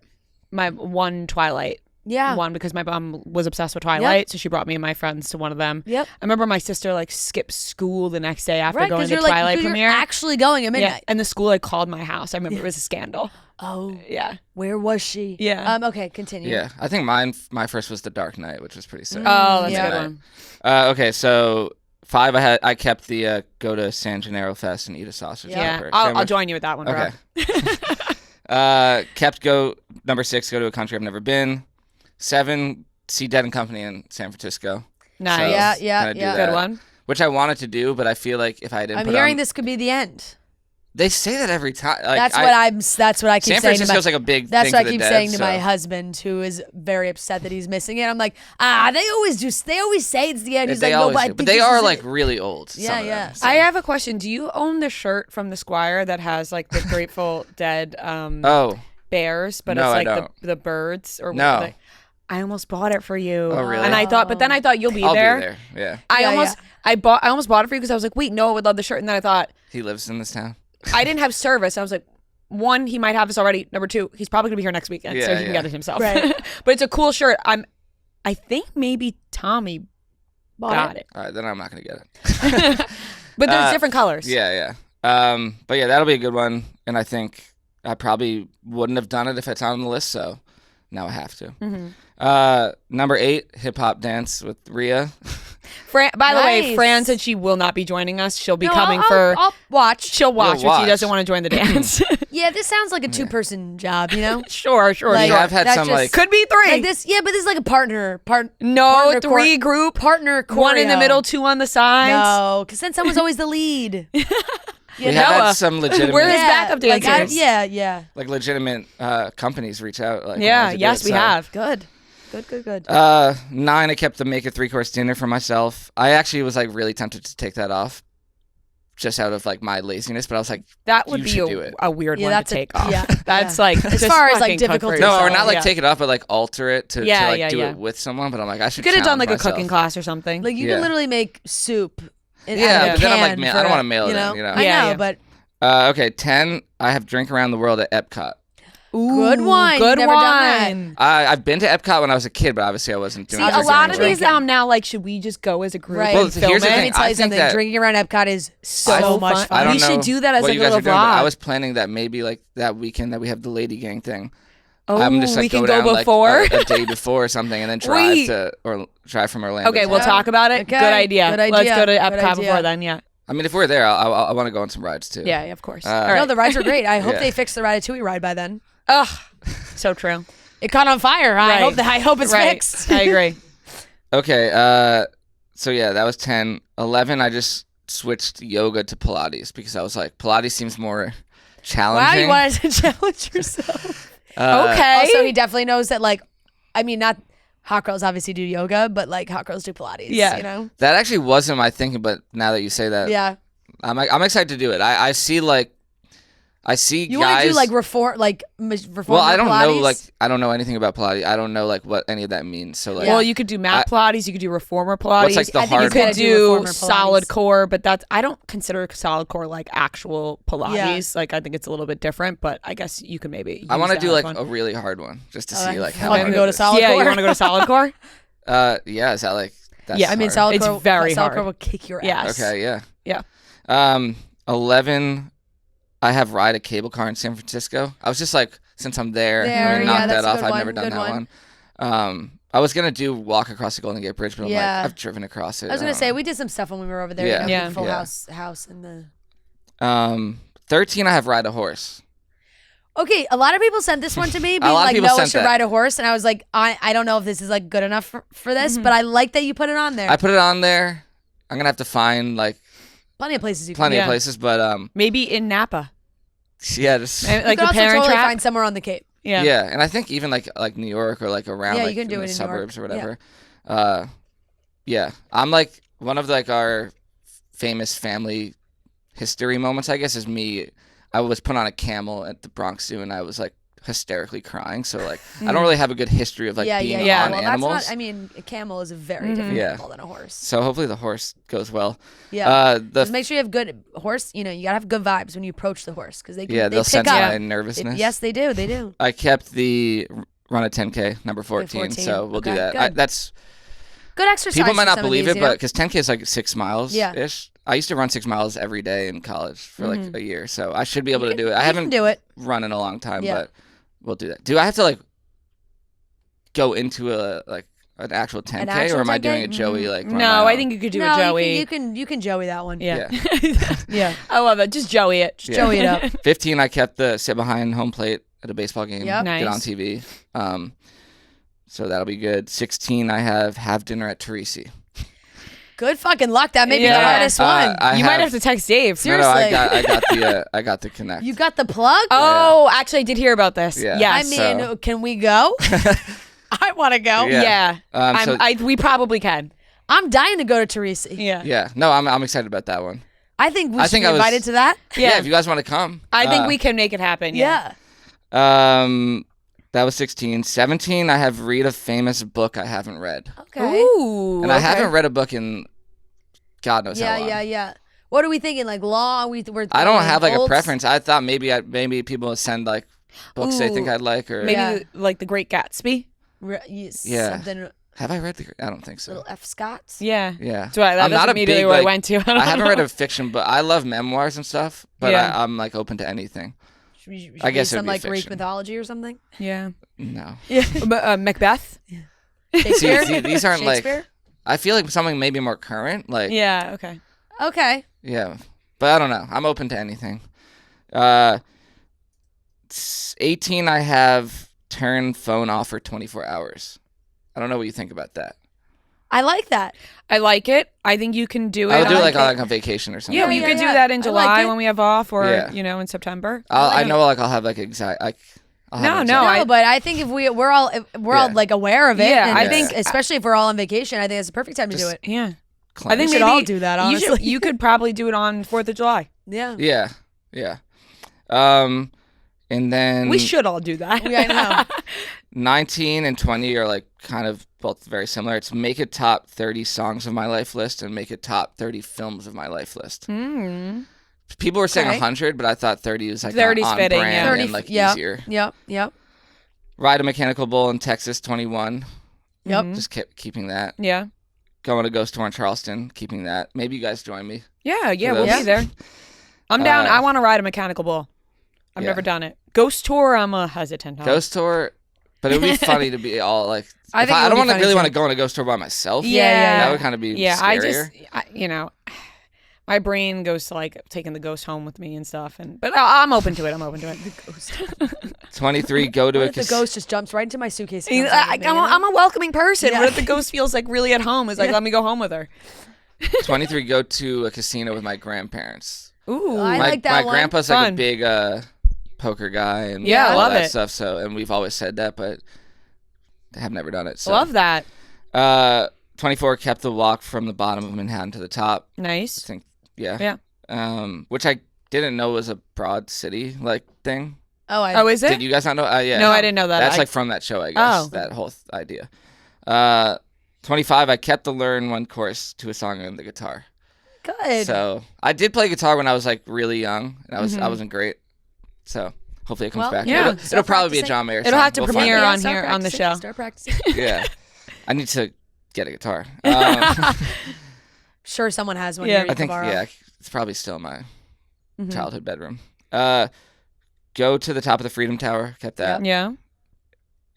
one Twilight. Yeah. One because my mom was obsessed with Twilight, so she brought me and my friends to one of them. Yep. I remember my sister like skipped school the next day after Right, going to you're Twilight like, premiere. You're actually going at midnight. Yeah, and the school like called my house. I remember it was a scandal. Oh. Yeah. Where was she? Yeah. Okay, continue. Yeah, I think my first was The Dark Knight, which was pretty sick. Oh, that's Yeah. a good one. Okay, so 5 I kept the go to San Gennaro Fest and eat a sausage. Yeah, perk. I'll join you with that one, bro. Okay. Kept number 6, go to a country I've never been. 7, see Dead and Company in San Francisco. Nice. So, Yeah. kinda do that, Good one. which I wanted to do, but I feel like if I didn't I'm put hearing on, this could be the end. they say that every time. Like, That's what I keep San saying to Francisco's my like a big That's thing what for I keep the dead, saying to my so- husband, who is very upset that he's missing it. I'm like, they always say it's the end. He's They like, no, always but I do. think But they this are is like it. really old. Yeah, some of yeah. them, so. I have a question. Do you own the shirt from the Squire that has like the Grateful Dead Oh, bears, but No, it's I like don't. the birds or No. what they, I almost bought it for you. Oh, really? And I thought you'll be I'll there. be there. Yeah. I Yeah, almost bought it for you because I was like, wait, no, I would love the shirt. And then I thought He lives in this town. I didn't have service. I was like, 1, he might have this already. Number 2, he's probably gonna be here next weekend, so he can get it himself. Right. But it's a cool shirt. I think maybe Tommy got it. All right, then I'm not gonna get it. But there's different colors. Yeah. But yeah, that'll be a good one. And I think I probably wouldn't have done it if it's on the list. So now I have to. Mm-hmm. Number 8, hip hop dance with Rhea. Fran, by the way, Nice. Fran said she will not be joining us. She'll be No, coming I'll watch. She'll watch, You'll but she watch. doesn't want to join the dance. Yeah, this sounds like a 2-person job, you know? Sure. Like, Yeah, I've had that some just- like Could be 3. Like this, yeah, but this is like a partner No, partner 3 group. partner choreo. 1 in the middle, 2 on the sides. No, because then someone's always the lead. we have Noah. had some legitimate Where is backup like, dancers? yeah. like legitimate companies reach out. Like, Yeah, wanting to do yes, it, we so. have. Good. 9, I kept the make a 3-course dinner for myself. I actually was like really tempted to take that off, just out of like my laziness. But I was like, That would You be should do it. a weird Yeah, one that's to a- take off. yeah, That's yeah. like As just far as, like, fucking cook difficult for to no, yourself. or not like Yeah. take it off, but like alter it to Yeah, like yeah, do yeah. it with someone. But I'm like, I should. You could have done like challenge a cooking myself. class or something. Like you Yeah. can literally make soup. Yeah, out of a but then I'm like, can man, for I don't a- wanna mail it in, you know? I Yeah, know, yeah. but Okay, 10. I have drink around the world at Epcot. good Ooh, one. Good Never one. done I've been to Epcot when I was a kid, but obviously I wasn't doing. See, it a as lot of drinking. these now, like, should we just go as a group Right. Well, and film here's the it? Let thing. me tell I you think something. that- Drinking around Epcot is So so much fun. fun. I don't We know should do that as what a you guys little are doing, but I vlog. was planning that maybe like that weekend that we have the Lady Gang thing. Oh, I'm just like we can down, go like, before. a day before or something, and then Wait. drive from Orlando. Okay, to we'll Epcot. talk about it. Okay, Good idea. good Let's idea, go to good Epcot idea. before then. Yeah. I mean, if we're there, I want to go on some rides too. Yeah, of course. Uh, All No, right. the rides are great. I hope Yeah. they fix the Ratatouille ride by then. Ugh, so true. It caught on fire. I Right. hope it's Right. fixed. I agree. Okay. So yeah, that was 10. 11. I just switched yoga to Pilates because I was like, Pilates seems more Wow, challenging. you wanted to challenge yourself. Okay. Also, he definitely knows that, like, I mean, not hot girls obviously do yoga, but like hot girls do Pilates. Yeah. You know? That actually wasn't my thinking, but now that you say that, Yeah. I'm excited to do it. I see You want guys. to do like reform well, I don't Pilates? know. Like, I don't know anything about Pilates. I don't know like what any of that means. So like, Yeah. Well, you could do mat Pilates. You could do reformer Pilates. What's, like, the I think you hard could one? do Reformer Pilates. solid core, but that's I don't consider solid core like actual Pilates. Yeah. Like I think it's a little bit different, but I guess you could maybe. I want to use do that like one. a really hard one just to Oh, see like I how fucking hard go it to is. solid Yeah, core. you want to go to solid core? Yeah, is that like? That's Yeah, I mean, hard. solid It's core. very solid hard. core will kick your Yes. ass. Okay, yeah. Yeah. 11. I have ride a cable car in San Francisco. I was just like, since I'm there, There, I'm gonna yeah, knock that's that a off. good I've one, never done good that one. one. I was gonna do walk across the Golden Gate Bridge, but I'm Yeah. like, I've driven across it. I was gonna don't say know. we did some stuff when we were over there. Yeah. You know, Yeah. Full Yeah. house in the. 13. I have ride a horse. Okay, a lot of people sent this one to me, being lot of like, people Noah sent should that. ride a horse, and I was like, I don't know if this is like good enough for this, but I like that you put it on there. I put it on there. I'm gonna have to find like Plenty of places you plenty Yeah. of places, but Maybe in Napa. Yeah, just And, like you the could also Parent totally Trap. find somewhere on the Cape. Yeah. yeah, and I think even like New York or like around Yeah, like you can do in it the in suburbs New or York. whatever. Yeah, I'm like one of like our famous family history moments, I guess, is me. I was put on a camel at the Bronx Zoo, and I was like hysterically crying. So like, I don't really have a good history of like being yeah. on Well, animals. that's not. I mean, a camel is a very different animal than a horse. So hopefully the horse goes well. Yeah. Just make sure you have good horse. You know, you gotta have good vibes when you approach the horse because they can. they'll pick sense up. my nervousness. Yes, they do. They do. I kept the run at 10K number 14, so we'll do that. That's good exercise. people might for not some of believe these, it, you know? but because 10K is like 6 miles Yeah. ish. I used to run 6 miles every day in college for like a year, so I should be able to do it. I haven't do it. run in a long time, but we'll do that. Do I have to like go into a like an actual 10K, or am I doing a Joey like? run my No, I own? think you could do No, a Joey. you can Joey that one. Yeah. Yeah. I love it. Just Joey it. Yeah. Joey it up. 15, I kept the sit behind home plate at a baseball game. Yep. Get on Nice. TV. So that'll be good. 16, I have dinner at Teresi. Good fucking luck. That may be the Yeah. hardest one. You might have to text Dave. No, Seriously. I got the connect. You got the plug? Oh, actually, I did hear about this. Yeah. Yes. I mean, can we go? I want to go. Yeah. Yeah. So- we probably can. I'm dying to go to Teresi. Yeah. Yeah. No, I'm excited about that one. I think we I should think be I was- invited to that. Yeah. If you guys want to come. I think we can make it happen. Yeah. That was 16. 17, I have read a famous book I haven't read. Okay. Ooh. And I haven't read a book in God knows how long. Yeah. What are we thinking? Like law? We're I don't have like a olds? preference. I thought maybe people would send like books they think Ooh. I'd like, or Maybe Yeah. like The Great Gatsby. Yeah. Something have I read I don't think so. little F. Scott's. Yeah. Yeah. That's right. I'm That's not a immediately big, what I like- went to. I haven't read a fiction book. I love memoirs and stuff, but Yeah. I'm like open to anything. Should we I guess read it'd some be like Greek fiction. mythology or something. Yeah. No. Macbeth. Shakespeare. See, these aren't like. Shakespeare? I feel like something maybe more current. Like Yeah. Okay. Okay. yeah, but I don't know. I'm open to anything. 18, I have turn phone off for 24 hours. I don't know what you think about that. I like that. I like it. I think you can do it. I'll do it like it. on vacation or something. Yeah, Yeah, you yeah, could do yeah. that in I like July it. when we have off, or Yeah. in September. I know like I'll have like anxiety. I'll have No, anxiety. No, but I think if we're all like aware of it. Yeah, and I it's- think- especially if we're all on vacation, I think it's the perfect time to do Just- it. Yeah. Cleanse. I think We should maybe all do that, honestly. You could probably do it on 4th of July. Yeah. Yeah. And then We should all do that. Yeah, I know. 19 and 20 are like kind of both very similar. It's make a top 30 songs of my life list and make a top 30 films of my life list. People were saying Okay. 100, but I thought 30 was like 30's on fitting, brand yeah. 30, and like yep, easier. Yep. Ride a mechanical bull in Texas, 21. Yep. Just kept keeping that. Yeah. Going to Ghost Tour in Charleston, keeping that. Maybe you guys join me. Yeah. For We'll those. be there. I'm down. I want to ride a mechanical bull. I've Yeah. never done it. Ghost tour, I'm hesitant on. Ghost Tour, but it would be funny to be all like. I if think it I would don't be want to funny really too. want to go on a Ghost Tour by myself. Yeah. That would kind of be Yeah, scarier. my brain goes to like taking the ghost home with me and stuff, but I'm open to it. I'm open to it. 23, go to What a if the casino. ghost just jumps right into my suitcase? and comes out with me, you know? I'm a welcoming person. Yeah. What if the ghost feels like really at home? Is like, let me go home with her. 23, go to a casino with my grandparents. Ooh, I my like that one. grandpa's like a Fun. big poker guy and Yeah, I all love that it. stuff. So, and we've always said that, but have never done it. So. love that. 24, kept the walk from the bottom of Manhattan to the top. I Nice. think, yeah. Which I didn't know was a Broad City like thing. Oh, Is it? Did you guys not know? Yeah. No, I didn't know that. That's like from that show, I guess. Oh. That whole idea. 25, I kept the learn one course to a song on the guitar. good. So I did play guitar when I was like really young, and I wasn't great. So hopefully it comes Well, back. yeah. It'll probably be a practicing. John Mayer. It'll song. have to We'll find premiere it. on start here on the practicing, show. Start practicing. Yeah, I need to get a guitar. Sure, someone has one. Yeah. here you I can think borrow. it's probably still in my Mm-hmm. childhood bedroom. Go to the top of the Freedom Tower. Kept that. Yeah.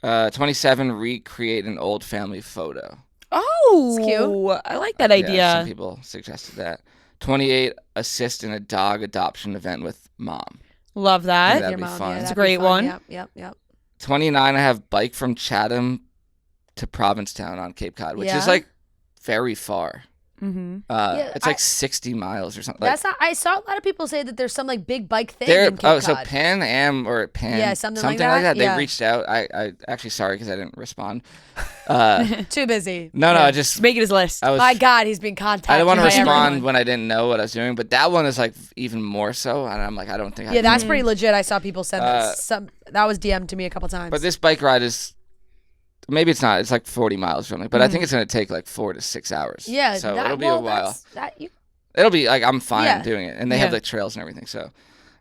27, recreate an old family photo. Oh, It's cute. I like that Yeah, idea. some people suggested that. 28, assist in a dog adoption event with mom. Love that. That'd Your be mom, fun. yeah, It's a that'd be great fun. one. Yep. 29, I have bike from Chatham to Provincetown on Cape Cod, which Yeah. is like very far. It's like 60 miles or something. That's not. I saw a lot of people say that there's some like big bike thing There, in Cape so Cod. Pan Am or Pan, Yeah, something like that. They Yeah. reached out. I actually sorry because I didn't respond. Too busy. No, I just Making his list. My God, he's being contacted. I didn't want to by respond everyone. when I didn't know what I was doing, but that one is like even more so, and I'm like, I don't think. Yeah, that's pretty legit. I saw people send that was DM'd to me a couple times. But this bike ride is. Maybe it's not. It's like 40 miles or something, but I think it's going to take like 4 to 6 hours. Yeah, so it'll be a while. It'll be like I'm fine doing it, and they have like trails and everything. So,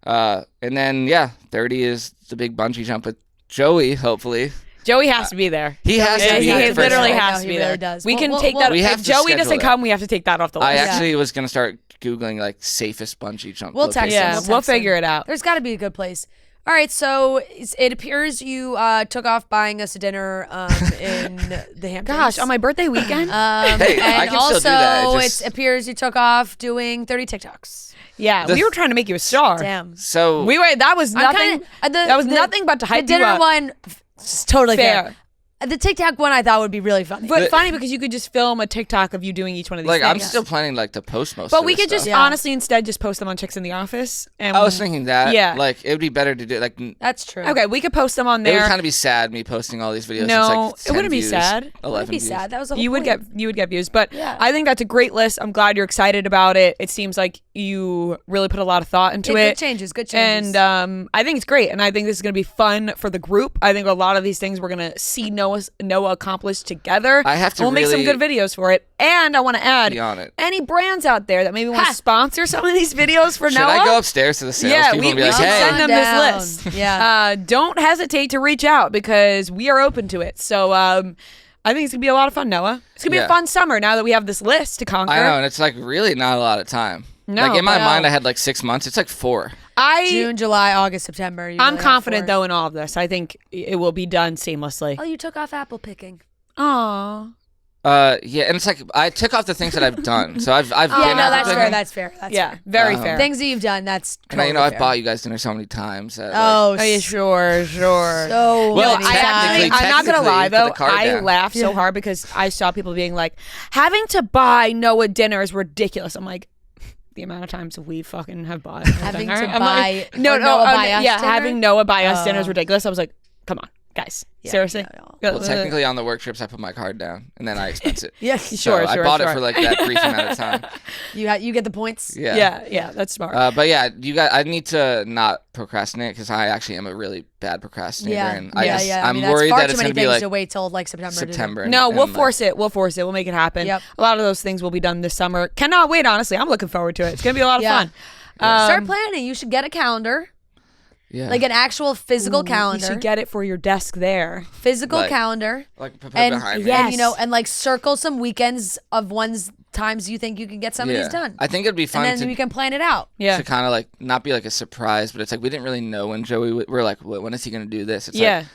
and then 30 is the big bungee jump with Joey. Hopefully, Joey has to be there. He has to be He there. literally I know, has to he be really there. does. We can Well, take well, that. we have If to Joey schedule doesn't it. come, we have to take that off the list. I actually was going to start Googling like safest bungee jump. We'll text locations. him. Yeah, we'll figure it out. There's got to be a good place. All right, so it appears you took off buying us a dinner in the Hamptons. Gosh, on my birthday weekend? Hey, I and can also, still do that. it appears you took off doing 30 TikToks. yeah, we were trying to make you a star. Damn. So That was I'm nothing. kinda- that was nothing but to hype The you dinner up. one, it's totally Fair. fair. The TikTok one I thought would be really funny. But funny because you could just film a TikTok of you doing each one of these like things. I'm still planning like to post most. But of we this could just stuff. honestly instead just post them on Chicks in the Office. And I was thinking that. Yeah. Like it would be better to do like. That's true. Okay, we could post them on It there. would kind of be sad me posting all these videos. No, it's it like 10 wouldn't be views, sad. 11 It would be views. sad. That was the whole you would point. get views, but Yeah. I think that's a great list. I'm glad you're excited about it. It seems like you really put a lot of thought into Good it. changes. Good changes. And I think it's great, and I think this is going to be fun for the group. I think a lot of these things we're going to see Noah accomplish together. I have to We'll make some really good videos for it, and I want to add be on it. any brands out there that maybe want to sponsor some of these videos for Should Noah. I go upstairs to the sales Yeah, people we and be should like, send hey, them Down. this list. Yeah. Don't hesitate to reach out because we are open to it. So I think it's gonna be a lot of fun, Noah. It's gonna be a Yeah. fun summer now that we have this list to conquer. I know, and it's like really not a lot of time. No, like in my but- mind, I had like 6 months. It's like 4. June, July, August, September. You I'm really have confident 4. though in all of this. I think it will be done seamlessly. Oh, you took off apple picking. Aw. Yeah, and it's like I took off the things that I've done. So I've Yeah, been no, apple that's fair. picking. That's fair. That's Yeah, fair. very fair. Things that you've done. That's And totally I've fair. bought you guys dinner so many times. That, Oh, Oh yeah, sure. so Well, many technically- times. I'm not gonna lie put though. the card I down. laughed so hard because I saw people being like, having to buy Noah dinner is ridiculous. I'm like, the amount of times we fucking have bought Having dinner. to I'm buy like, no, or no, Noah buy us yeah, dinner? having Noah buy us dinner is ridiculous. I was like, come on, guys, Yeah, seriously. no. Well, technically on the work trips, I put my card down and then I expense it. Yeah, So sure, I bought sure. it for like that brief amount of time. you get the points. Yeah. Yeah, that's smart. But yeah, I need to not procrastinate because I actually am a really bad procrastinator. Yeah, And I just, I I'm mean, that's worried far that too it's many going to be things like to wait till like September. September. No, and we'll like- force it. We'll force it. We'll make it happen. Yep. A lot of those things will be done this summer. Cannot wait, honestly. I'm looking forward to it. It's going to be a lot of Yeah. fun. Start planning. You should get a calendar, Yeah. like an actual physical You calendar. should get it for your desk there. physical Like- calendar, like put it and behind me. and you know, and like circle some weekends of times you think you can get some of these done, I think it'd be fun and then we can plan it out. Yeah. to kind of like not be like a surprise, but it's like we didn't really know when Joey. We're like, when is he going to do this? It's Yeah. like,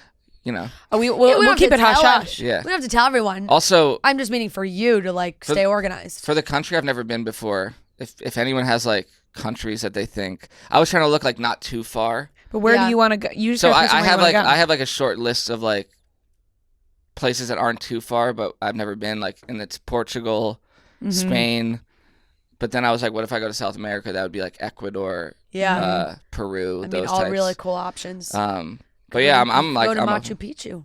you know. Oh, Yeah, we'll don't have keep to it hush tell hush. Yeah. We don't have to tell everyone. Also, I'm just meaning for you to like stay organized. for the country I've never been before, if anyone has like countries that they think, I was trying to look like not too far. But where Yeah. do you want to go? You just So gotta pick I somewhere you have wanna like go. I have like a short list of like places that aren't too far, but I've never been. Like, and it's Portugal, Mm-hmm. Spain. But then I was like, what if I go to South America? That would be like Ecuador, Yeah, Peru, I mean, those all types. really cool options. But yeah, I'm like, go to I'm Machu Picchu.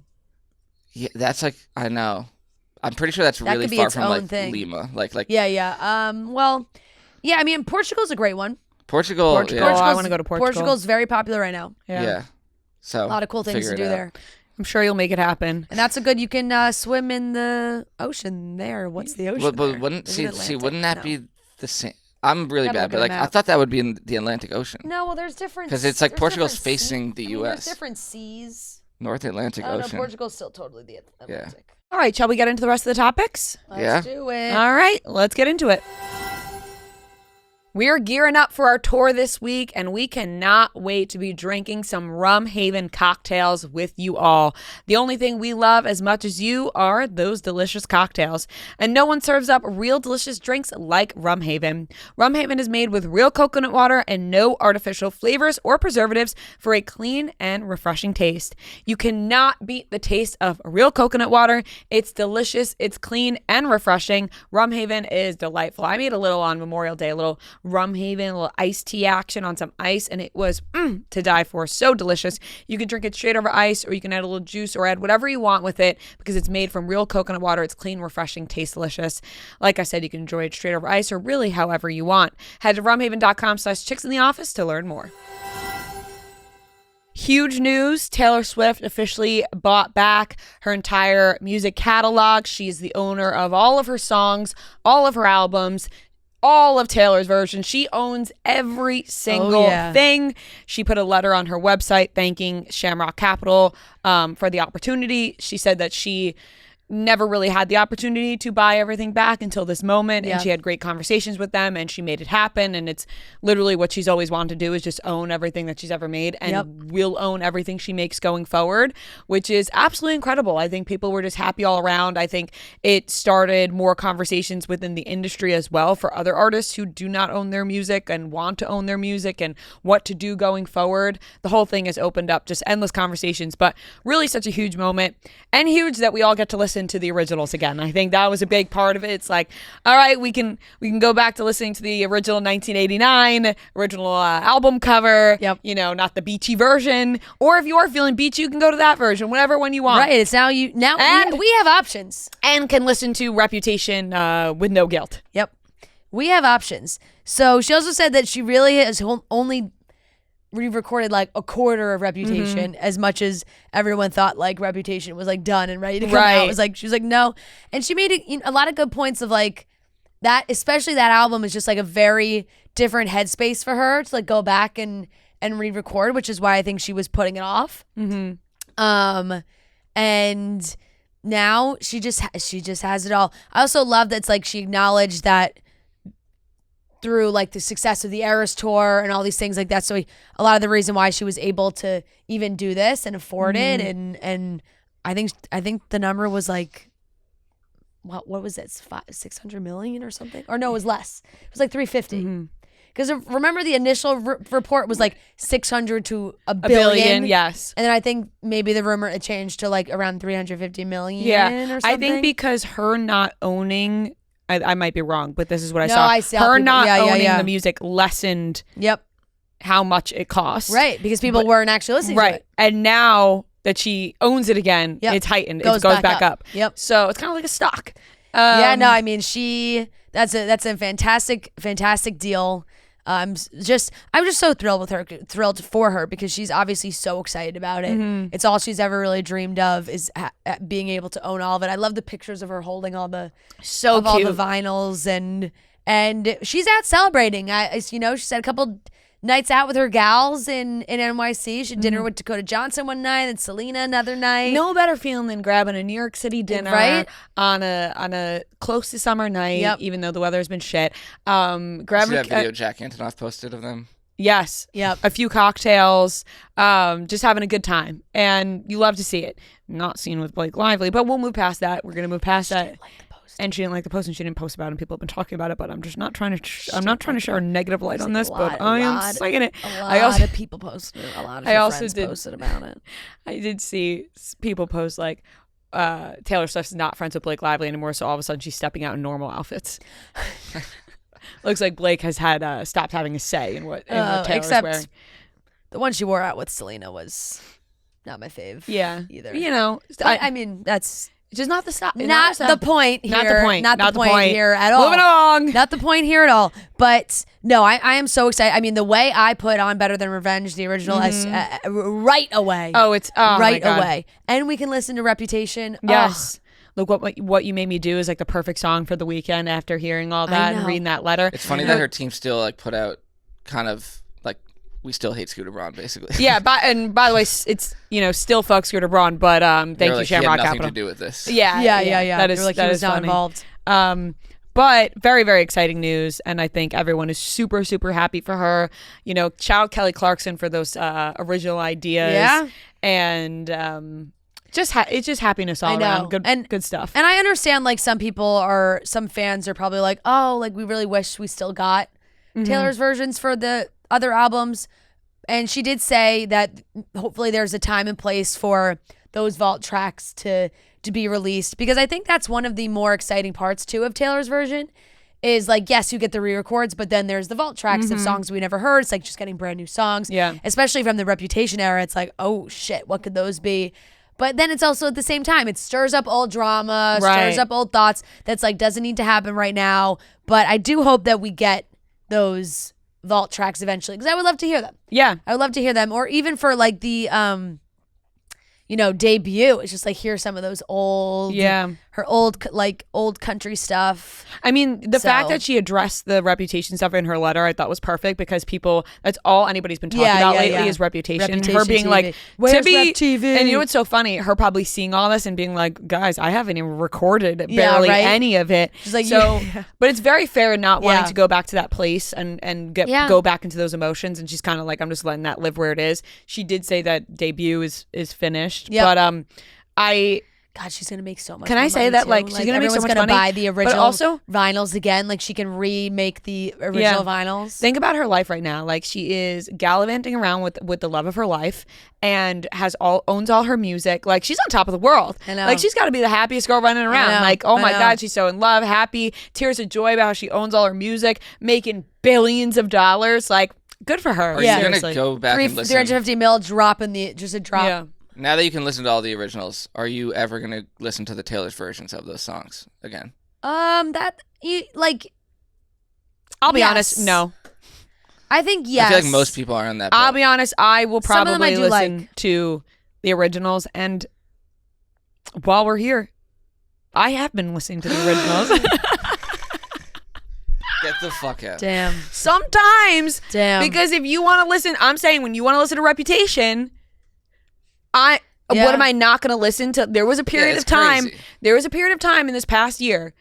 yeah, that's like I know. I'm pretty sure that's That really could be far its from own like thing. Lima, like Yeah, yeah. Well, yeah. I mean, Portugal's a great one. Portugal. Portugal. Yeah. I wanna go to Portugal. Portugal's very popular right now. Yeah. So A lot of cool things figure to it do out. there, I'm sure you'll make it happen. and that's a good. You can swim in the ocean there. What's the ocean? But there? wouldn't Is it see Atlantic? wouldn't that No. be the same? I'm really Gotta bad, look but at a like I map. thought that would be in the Atlantic Ocean, No, well, there's different. 'Cause it's like there's Portugal's different facing the I mean, U.S. There's different seas. North Atlantic Oh no, Ocean. Portugal's still totally the Atlantic. All right, shall we get into the rest of the topics? Let's Yeah. do it. All right, let's get into it. We're gearing up for our tour this week, and we cannot wait to be drinking some Rum Haven cocktails with you all. The only thing we love as much as you are those delicious cocktails. And no one serves up real delicious drinks like Rum Haven. Rum Haven is made with real coconut water and no artificial flavors or preservatives for a clean and refreshing taste. You cannot beat the taste of real coconut water. It's delicious, it's clean and refreshing. Rum Haven is delightful. I made a little on Memorial Day, a little Rum Haven, a little iced tea action on some ice, and it was to die for. So delicious. You can drink it straight over ice, or you can add a little juice or add whatever you want with it because it's made from real coconut water. It's clean, refreshing, tastes delicious. Like I said, you can enjoy it straight over ice or really however you want. Head to rumhaven.com/chicksintheoffice to learn more. Huge news, Taylor Swift officially bought back her entire music catalog. She's the owner of all of her songs, all of her albums, all of Taylor's versions. She owns every single thing. She put a letter on her website thanking Shamrock Capital for the opportunity. She said that she never really had the opportunity to buy everything back until this moment, and she had great conversations with them, and she made it happen. And it's literally what she's always wanted to do, is just own everything that she's ever made, and will own everything she makes going forward, which is absolutely incredible. I think people were just happy all around. I think it started more conversations within the industry as well for other artists who do not own their music and want to own their music and what to do going forward. The whole thing has opened up just endless conversations, but really such a huge moment, and huge that we all get to listen to the originals again. I think that was a big part of it. It's like, all right, we can go back to listening to the original 1989 original album cover. You know, not the beachy version. Or if you are feeling beachy, you can go to that version, whatever one you want. Right. It's now we have options, and can listen to Reputation with no guilt. Yep, we have options. So she also said that she really has only re-recorded like a quarter of Reputation, as much as everyone thought like Reputation was like done and ready to come out. It was like, she was like, no. And she made a lot of good points of like that, especially that album is just like a very different headspace for her to like go back and re-record, which is why I think she was putting it off. And now she just has it all. I also love that it's like she acknowledged that through like the success of the Eras tour and all these things like that. So a lot of the reason why she was able to even do this and afford it. And I think the number was like, what was it? 600 million or something? Or no, it was less. It was like 350. Because remember the initial report was like 600 to a billion. Yes. And then I think maybe the rumor it changed to like around 350 million or something. I think because her not owning, I might be wrong, but this is what I saw. I see her not owning the music lessened how much it costs. Right, because people weren't actually listening to it. And now that she owns it again, it's heightened. It goes back up. Yep. So it's kind of like a stock. I mean, that's a fantastic deal. I'm just so thrilled for her because she's obviously so excited about it. It's all she's ever really dreamed of is being able to own all of it. I love the pictures of her holding all the all the vinyls and she's out celebrating. She had a couple nights out with her gals in NYC. She had dinner with Dakota Johnson one night and Selena another night. No better feeling than grabbing a New York City dinner on a close to summer night, even though the weather has been shit. Grabbing that video Jack Antonoff posted of them. Yes. Yep. A few cocktails, just having a good time, and you love to see it. Not seen with Blake Lively, but we'll move past that. We're gonna move past that. And she didn't like the post, and she didn't post about it, and people have been talking about it, but I'm just not trying to I'm not trying to share a negative light on this, but I am saying it. A lot of people posted it. A lot of friends posted about it. I did see people post like Taylor Swift's not friends with Blake Lively anymore, so all of a sudden she's stepping out in normal outfits. Looks like Blake has had stopped having a say in what Taylor's wearing. The one she wore out with Selena was not my fave. Either. You know, I mean that's just not the stop. Not the point here. Not the point. Not the point here at all. Moving along. Not the point here at all. But no, I am so excited. I mean, the way I put on Better Than Revenge, the original, right away. It's right away. And we can listen to Reputation. Yes. Look, what you made me do is like the perfect song for the weekend after hearing all that and reading that letter. It's funny that her team still like put out kind of like we still hate Scooter Braun basically. Yeah, and by the way, it's still fuck Scooter Braun, but thank you Shamrock Capital. Nothing to do with this. Yeah. That is he was not involved. But very, very exciting news. And I think everyone is super, super happy for her. You know, shout out Kelly Clarkson for those original ideas. Yeah. And it's just happiness all around. Good stuff. And I understand like some fans are probably like, oh, like we really wish we still got Taylor's versions for the other albums. And she did say that hopefully there's a time and place for those vault tracks to be released, because I think that's one of the more exciting parts too of Taylor's version is like, yes, you get the re-records, but then there's the vault tracks of songs we never heard. It's like just getting brand new songs. Yeah. Especially from the Reputation era. It's like, oh shit, what could those be? But then it's also at the same time, it stirs up old drama, stirs up old thoughts that's like doesn't need to happen right now. But I do hope that we get those vault tracks eventually, because I would love to hear them. Yeah. I would love to hear them. Or even for like the debut. It's just like hear some of those her old country stuff. I mean, the fact that she addressed the Reputation stuff in her letter, I thought was perfect, because that's all anybody's been talking about lately is Reputation. Her being TV. Like, where's Rep TV? And you know what's so funny? Her probably seeing all this and being like, guys, I haven't even recorded barely any of it. She's like, but it's very fair not wanting to go back to that place and go back into those emotions. And she's kind of like, I'm just letting that live where it is. She did say that debut is finished, but God, she's gonna make so much. Can I say that? too. Like, she's gonna make so much gonna money. buy the original, but also vinyls again. Like, she can remake the original vinyls. Think about her life right now. Like, she is gallivanting around with the love of her life, and owns all her music. Like, she's on top of the world. I know. Like, she's got to be the happiest girl running around. Like, oh my God, she's so in love, happy, tears of joy about how she owns all her music, making billions of dollars. Like, good for her. Are you gonna go back and listen? 350 mil drop just a drop. Yeah. Now that you can listen to all the originals, are you ever going to listen to the Taylor's versions of those songs again? I'll be honest, no. I think yes. I feel like most people are on that boat. I'll be honest, I will probably listen like. to the originals, and while we're here, I have been listening to the originals. Get the fuck out. Damn. Sometimes. Because if you want to listen, I'm saying when you want to listen to Reputation, what am I not going to listen to? There was a period of time. Crazy. There was a period of time in this past year,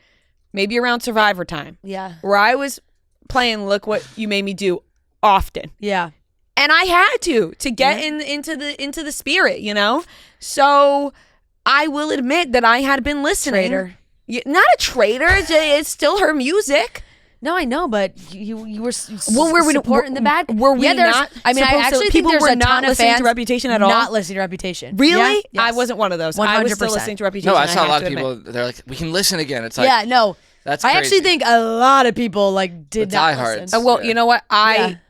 maybe around Survivor time, where I was playing "Look What You Made Me Do" often. Yeah, and I had to get into the spirit, you know. So I will admit that I had been listening. Traitor. Not a traitor. It's still her music. No, I know, but you were supporting the bad. Were we not? I mean, I actually think there's a ton of fans to Reputation at all. Not listening to Reputation. Really? Yeah? Yes. I wasn't one of those. 100%. I was still listening to Reputation. No, I saw a lot of people. They're like, we can listen again. It's like, no, that's crazy. I actually think a lot of people did not listen. Well, you know what? I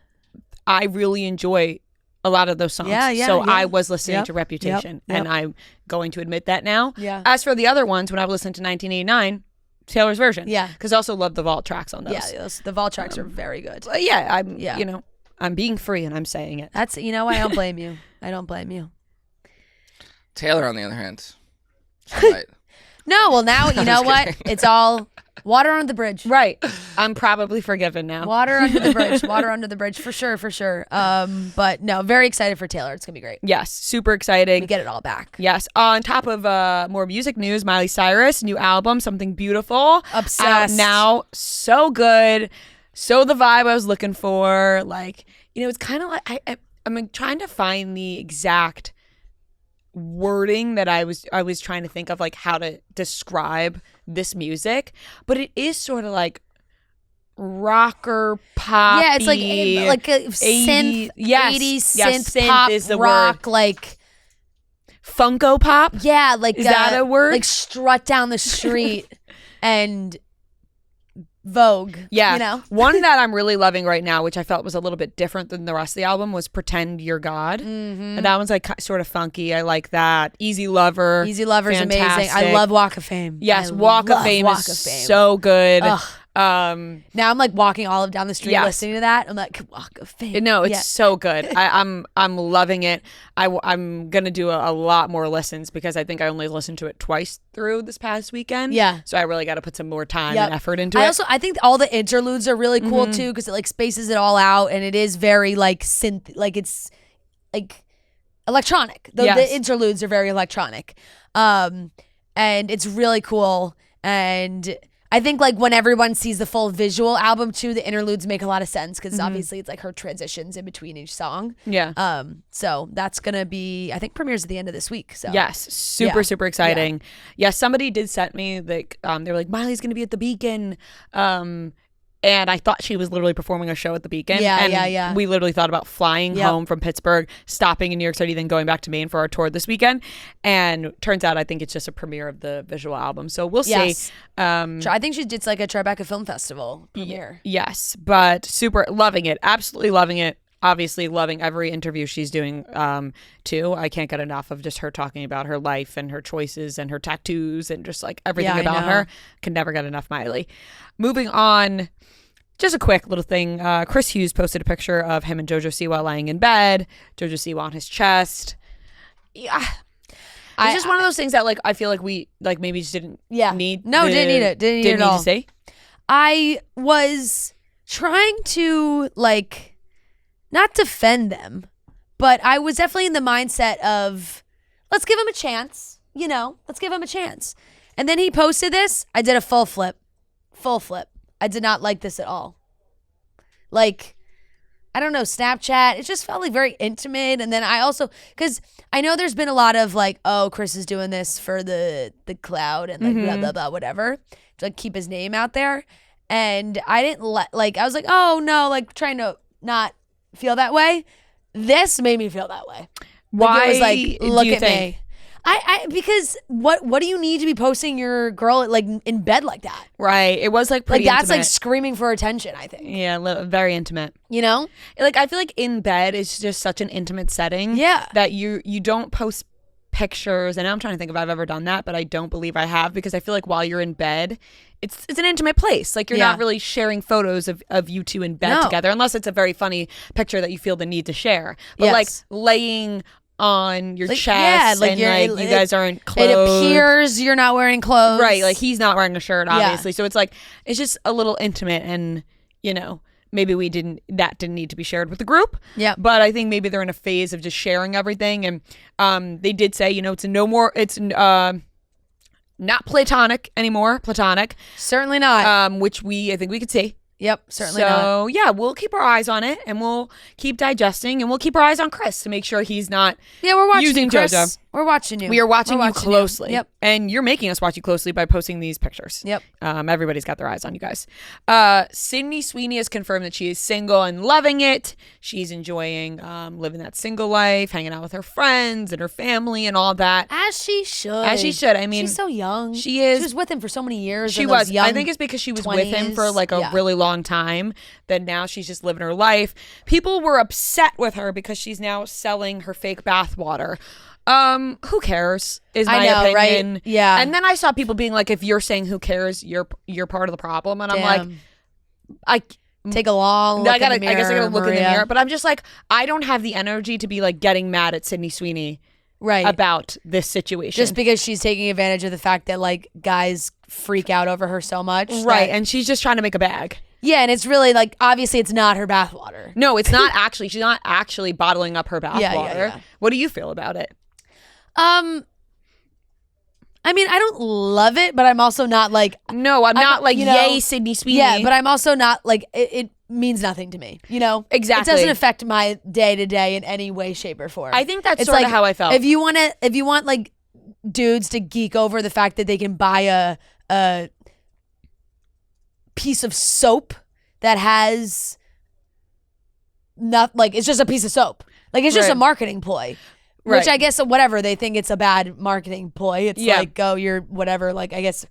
really enjoy a lot of those songs. So I was listening to Reputation, and I'm going to admit that now. Yeah. As for the other ones, when I was listening to 1989. Taylor's version. Yeah. Because I also love the vault tracks on those. Yeah, the vault tracks are very good. I'm being free and I'm saying it. I don't blame you. I don't blame you. Taylor, on the other hand. Right. No, well, now, you know what? It's all water under the bridge. Right. I'm probably forgiven now. Water under the bridge. Water under the bridge, for sure. But no, very excited for Taylor. It's going to be great. Yes, super exciting. We get it all back. Yes. On top of more music news, Miley Cyrus, new album, Something Beautiful. Obsessed. Out now. So good. So the vibe I was looking for. Like, you know, it's kind of like, I'm trying to find the exact wording that I was trying to think of, like how to describe this music, but it is sort of like rocker pop. Yeah, it's like a synth, 80s synth pop is the rock, word. like Funko Pop. Yeah, like is that a word? Like strut down the street and Vogue. Yeah. You know? One that I'm really loving right now, which I felt was a little bit different than the rest of the album, was Pretend You're God. Mm-hmm. And that one's like sort of funky. I like that. Easy Lover. Easy Lover's fantastic. amazing. I love Walk of Fame. Yes, Walk of Fame is so good. Ugh. Now I'm like walking all down the street listening to that. I'm like, Walk of Fame. No, it's so good. I'm loving it. I'm gonna do a lot more listens because I think I only listened to it twice through this past weekend. Yeah. So I really got to put some more time and effort into it. I think all the interludes are really cool too because it like spaces it all out and it is very like synth, like it's like electronic. The interludes are very electronic, and it's really cool. And I think like when everyone sees the full visual album too, the interludes make a lot of sense because obviously it's like her transitions in between each song. Yeah. So that's gonna be, I think, premieres at the end of this week. So yes, super exciting. Yeah. Somebody did send me like they were like, Miley's gonna be at the Beacon. And I thought she was literally performing a show at the Beacon. Yeah. We literally thought about flying home from Pittsburgh, stopping in New York City, then going back to Maine for our tour this weekend. And turns out I think it's just a premiere of the visual album. So we'll see. I think it's like a Tribeca Film Festival premiere. Yes, but super loving it. Absolutely loving it. Obviously loving every interview she's doing too. I can't get enough of just her talking about her life and her choices and her tattoos and just like everything about her. Can never get enough Miley. Moving on, just a quick little thing. Chris Hughes posted a picture of him and JoJo Siwa lying in bed. JoJo Siwa on his chest. Yeah. It's just one of those things that like I feel like we like maybe just didn't need. No, didn't need it. Didn't need it at all. To say. I was trying to like not defend them, but I was definitely in the mindset of let's give him a chance. Let's give him a chance. And then he posted this. I did a full flip. I did not like this at all. Like, I don't know, Snapchat, it just felt like very intimate. And then I also, because I know there's been a lot of like, oh, Chris is doing this for the cloud and like blah, blah, blah, whatever, to like keep his name out there. And I didn't like, I was like, oh no, like trying to not feel that way. This made me feel that way. Why? Like, it was like, look at think? me. I because what do you need to be posting your girl like in bed like that? Right. It was like pretty that's intimate. like screaming for attention, I think. Yeah, very intimate. Like I feel like in bed is just such an intimate setting. Yeah. That you don't post pictures, and I'm trying to think if I've ever done that, but I don't believe I have, because I feel like while you're in bed, it's an intimate place. Like you're not really sharing photos of you two in bed together, unless it's a very funny picture that you feel the need to share. But like laying on your chest, and you guys aren't clothed. It appears you're not wearing clothes. Right, like he's not wearing a shirt, obviously. So it's like, it's just a little intimate, and maybe that didn't need to be shared with the group. Yeah. But I think maybe they're in a phase of just sharing everything. And they did say, it's not platonic anymore. Platonic. Certainly not. Which I think we could see. Yep, certainly not. So yeah, we'll keep our eyes on it, and we'll keep digesting, and we'll keep our eyes on Chris to make sure he's not we're watching using you, Chris. JoJo. We're watching you. We are watching you closely. Yep. And you're making us watch you closely by posting these pictures. Yep. Everybody's got their eyes on you guys. Sydney Sweeney has confirmed that she is single and loving it. She's enjoying living that single life, hanging out with her friends and her family and all that. As she should. I mean, she's so young. She is. She was with him for so many years. She was. I think it's because she was with him for like a really long time that now she's just living her life. People were upset with her because she's now selling her fake bath water. Who cares is my opinion. Right? Yeah. And then I saw people being like, if you're saying who cares, you're part of the problem. And I'm like, take a long look in the mirror, I guess I gotta look in the mirror. But I'm just like, I don't have the energy to be like getting mad at Sydney Sweeney about this situation. Just because she's taking advantage of the fact that like guys freak out over her so much. Right. And she's just trying to make a bag. Yeah, and it's really like, obviously it's not her bathwater. No, it's not actually. She's not actually bottling up her bathwater. Yeah. What do you feel about it? I mean, I don't love it, but I'm also not like... No, I'm not like, yay, Sydney Sweeney. Yeah, but I'm also not like, it means nothing to me, Exactly. It doesn't affect my day-to-day in any way, shape, or form. I think that's sort of how I felt. If you want like dudes to geek over the fact that they can buy a piece of soap that has not like, it's just a piece of soap. Like, it's just a marketing ploy. Right. Which I guess, whatever, they think it's a bad marketing ploy. It's like, oh, you're whatever, like, I guess,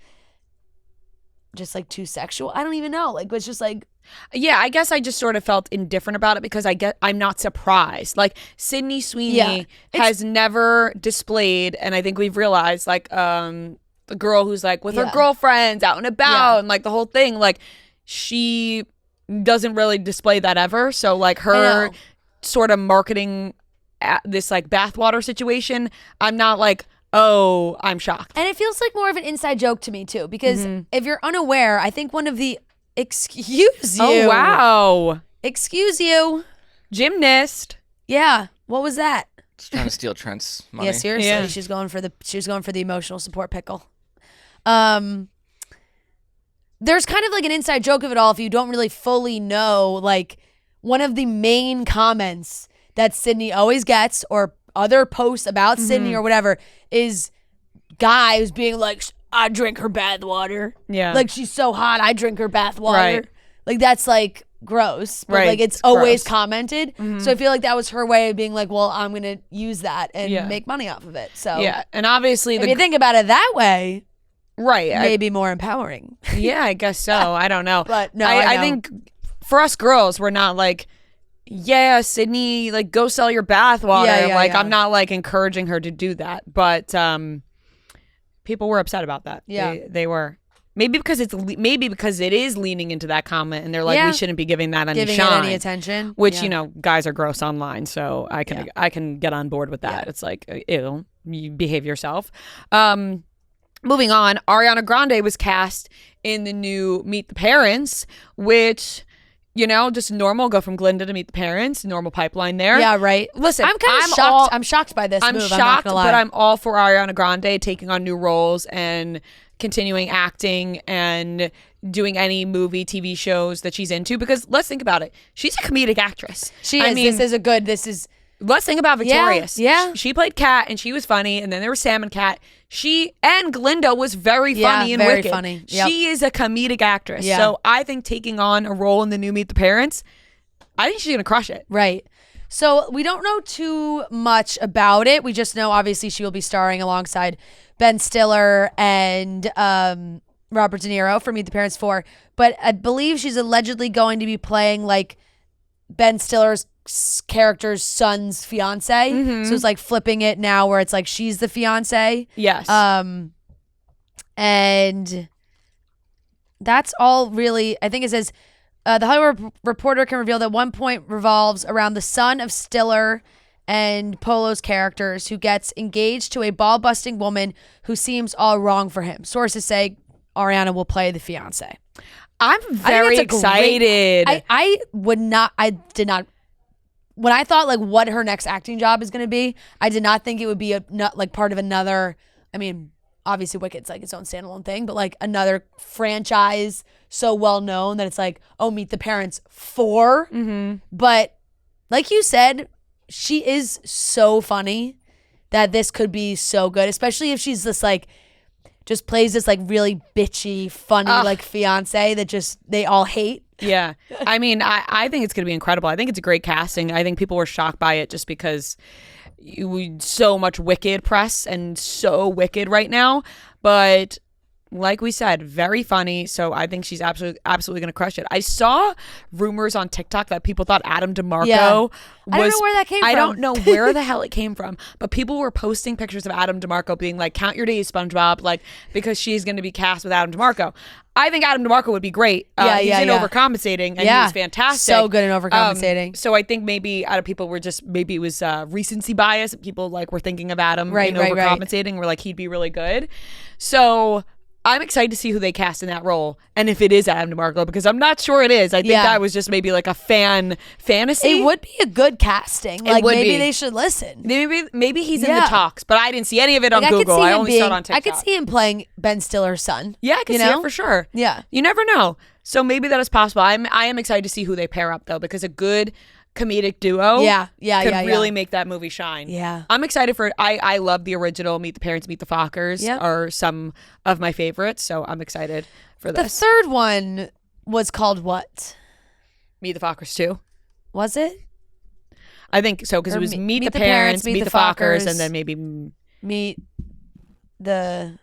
just like too sexual. I don't even know. Like, it's just like. Yeah, I guess I just sort of felt indifferent about it because I'm not surprised. Like, Sydney Sweeney has never displayed, and I think we've realized, like, the girl who's like with her girlfriends out and about and like the whole thing, like, she doesn't really display that ever. So, like, her sort of marketing this like bathwater situation, I'm not like, oh, I'm shocked. And it feels like more of an inside joke to me too, because if you're unaware, I think one of the excuse you. Oh wow. Excuse you. Gymnast. Yeah. What was that? Just trying to steal Trent's money. Yeah, seriously. Yeah. She's going for the emotional support pickle. there's kind of like an inside joke of it all if you don't really fully know. Like, one of the main comments that Sydney always gets, or other posts about Sydney or whatever, is guys being like, I drink her bath water. Yeah. Like, she's so hot, I drink her bath water. Right. Like, that's like gross. But like, it's always commented. So I feel like that was her way of being like, well, I'm going to use that and make money off of it. So yeah. And obviously, if you think about it that way, right, maybe more empowering. Yeah, I guess so. I don't know. But no, I think for us girls, we're not like, yeah, Sydney, like, go sell your bath water. I'm not like encouraging her to do that. But people were upset about that. Yeah, they were. Maybe because it is leaning into that comment, and they're like, we shouldn't be giving that any shine, any attention. Which guys are gross online, so I can get on board with that. It's like, ew, you behave yourself. Moving on, Ariana Grande was cast in the new Meet the Parents, which, just normal, go from Glinda to Meet the Parents, normal pipeline there. Yeah, right. Listen, I'm kind of shocked. I'm shocked by this move. I'm not gonna lie. But I'm all for Ariana Grande taking on new roles and continuing acting and doing any movie, TV shows that she's into, because let's think about it. She's a comedic actress. Let's think about Victorious. Yeah. She played Kat and she was funny, and then there was Sam and Kat. And Glinda was very funny and very wicked. Funny. Yep. She is a comedic actress. Yeah. So I think taking on a role in the new Meet the Parents, I think she's going to crush it. Right. So we don't know too much about it. We just know, obviously, she will be starring alongside Ben Stiller and Robert De Niro for Meet the Parents 4. But I believe she's allegedly going to be playing like Ben Stiller's character's son's fiance. So it's like flipping it now where it's like she's the fiance. Yes. And that's all really. I think it says the Hollywood Reporter can reveal that one point revolves around the son of Stiller and Polo's characters, who gets engaged to a ball-busting woman who seems all wrong for him. Sources say Ariana will play the fiance. I'm very excited. I did not. When I thought like what her next acting job is going to be, I did not think it would be like part of another. I mean, obviously Wicked's like its own standalone thing, but like another franchise so well known that it's like, oh, Meet the Parents 4. But like you said, she is so funny that this could be so good, especially if she's this like just plays this like really bitchy, funny like fiance that just they all hate. Yeah. I mean, I think it's going to be incredible. I think it's a great casting. I think people were shocked by it just because so much Wicked press and so Wicked right now. But like we said, very funny. So I think she's absolutely going to crush it. I saw rumors on TikTok that people thought Adam DeMarco was... I don't know where that came from. I don't know where the hell it came from. But people were posting pictures of Adam DeMarco being like, count your days, SpongeBob, like, because she's going to be cast with Adam DeMarco. I think Adam DeMarco would be great. He's in Overcompensating, and he was fantastic. So good in Overcompensating. So I think maybe out of people were just, maybe it was recency bias. People like were thinking of Adam in Overcompensating, were like, he'd be really good. So I'm excited to see who they cast in that role, and if it is Adam DeMarco, because I'm not sure it is. I think that was just maybe like a fantasy. It would be a good casting. Like maybe they should listen. Maybe he's in the talks, but I didn't see any of it on Google. I only saw it on TikTok. I could see him playing Ben Stiller's son. Yeah, I could see it for sure. Yeah, you never know. So maybe that is possible. I am excited to see who they pair up though, because a good comedic duo could really make that movie shine. Yeah. I'm excited for it. I love the original Meet the Parents, Meet the Fockers are some of my favorites, so I'm excited for this. The third one was called what? Meet the Fockers 2. Was it? I think so, because it was Meet the Parents, Meet the Fockers, and then maybe Meet the...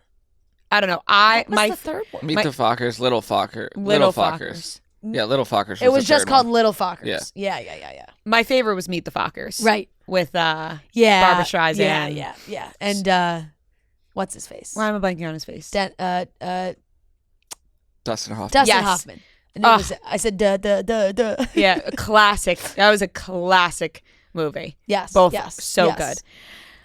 I don't know. What was the third one? Meet the Fockers, Little Fockers. Yeah, Little Fockers. It was just called Little Fockers. Yeah. Yeah. My favorite was Meet the Fockers. Right. With Barbra Streisand. Yeah. And what's his face? Why am I blanking on his face? Dustin Hoffman. Dustin Hoffman. And I said duh. Yeah, a classic. That was a classic movie. Yes. Both so good.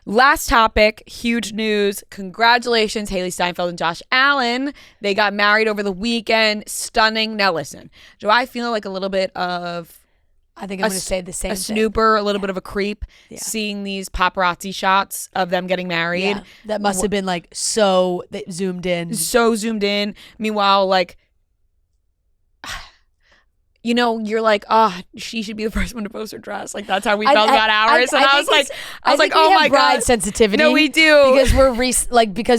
Last topic, huge news. Congratulations, Hailee Steinfeld and Josh Allen. They got married over the weekend. Stunning. Now listen, do I feel like a little bit of... I think I'm going to say the same a thing. snooper, a little bit of a creep, seeing these paparazzi shots of them getting married. Yeah. That must have been like so zoomed in. So zoomed in. Meanwhile, like you know, you're like, oh, she should be the first one to post her dress. Like that's how we felt about ours. And I was like, oh my bride God. sensitivity. No, we do. Because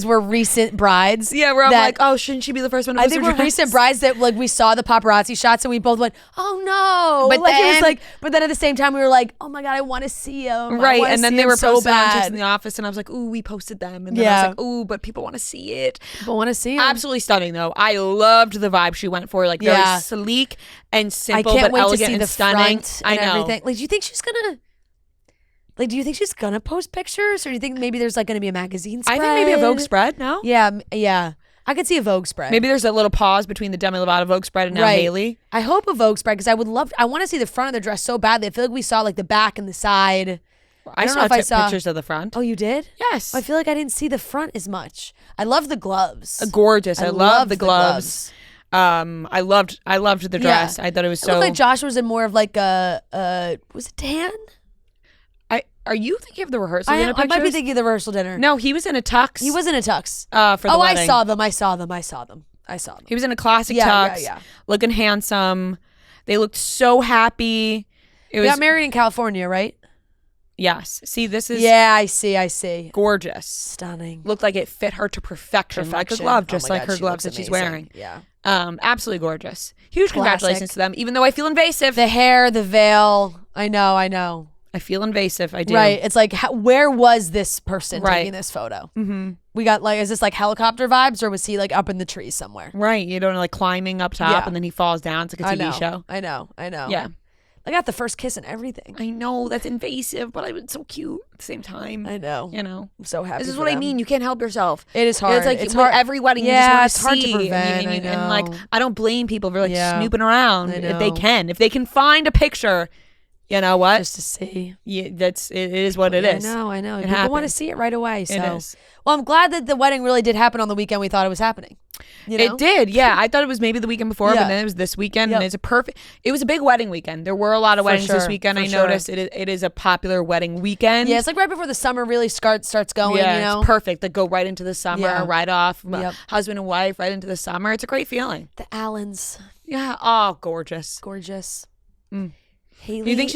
we're recent brides. Yeah, where I'm like, oh, shouldn't she be the first one to post her dress? I think we're recent brides that like we saw the paparazzi shots and we both went, oh no. But like, it was like, but then at the same time we were like, oh my God, I want to see him. Right. And then they were so posted on bad chicks in the office and I was like, ooh, we posted them. And then I was like, ooh, but people want to see it. People want to see him. Absolutely stunning though. I loved the vibe she went for. Like very sleek and simple, I can't but wait elegant to see and the stunning. Front and everything. Like, do you think she's gonna post pictures, or do you think maybe there's like gonna be a magazine spread? I think maybe a Vogue spread. No. Yeah. I could see a Vogue spread. Maybe there's a little pause between the Demi Lovato Vogue spread and now Hailee. I hope a Vogue spread because I want to see the front of the dress so badly. I feel like we saw like the back and the side. I don't know if I saw pictures of the front. Oh, you did? Yes. I feel like I didn't see the front as much. I love the gloves. Gorgeous. I love the gloves. I loved the dress. I thought it was so. It looked like Josh was in more of like a was it tan? Are you thinking of the rehearsal dinner pictures? I might be thinking of the rehearsal dinner. No, he was in a tux. He was in a tux. For the wedding. I saw them. He was in a classic tux. Yeah. Looking handsome. They looked so happy. They got married in California, right? Yes. See, this is. Yeah, I see. Gorgeous. Stunning. Looked like it fit her to perfection. Like a glove, just like her gloves that she's wearing. Yeah. Absolutely gorgeous. Huge congratulations to them, even though I feel invasive. The hair, the veil. I know. I feel invasive. I do. Right. It's like, where was this person taking this photo? Mm-hmm. We got like, is this like helicopter vibes or was he like up in the trees somewhere? Right. You don't know, like climbing up top and then he falls down. It's like a TV show. I know. Yeah. I got the first kiss and everything. I know that's invasive, but it's so cute at the same time. I know. You know, I'm so happy. This is what I mean. You can't help yourself. It is hard. It's like it's hard. Every wedding. Yeah, you just want to see. Hard to prevent. I know. And like, I don't blame people for like snooping around if they can find a picture. You know what? Just to see. Yeah, it is what it is. I know. It People want to see it right away. So. It is. Well, I'm glad that the wedding really did happen on the weekend we thought it was happening. You know? It did, yeah. I thought it was maybe the weekend before, but then it was this weekend, and it was a big wedding weekend. There were a lot of weddings this weekend. I noticed it is a popular wedding weekend. Yeah, it's like right before the summer really starts going. Yeah, you know? It's perfect. Like go right into the summer, right off, husband and wife, right into the summer. It's a great feeling. The Allens. Yeah. Oh, gorgeous. Hailee. Do you think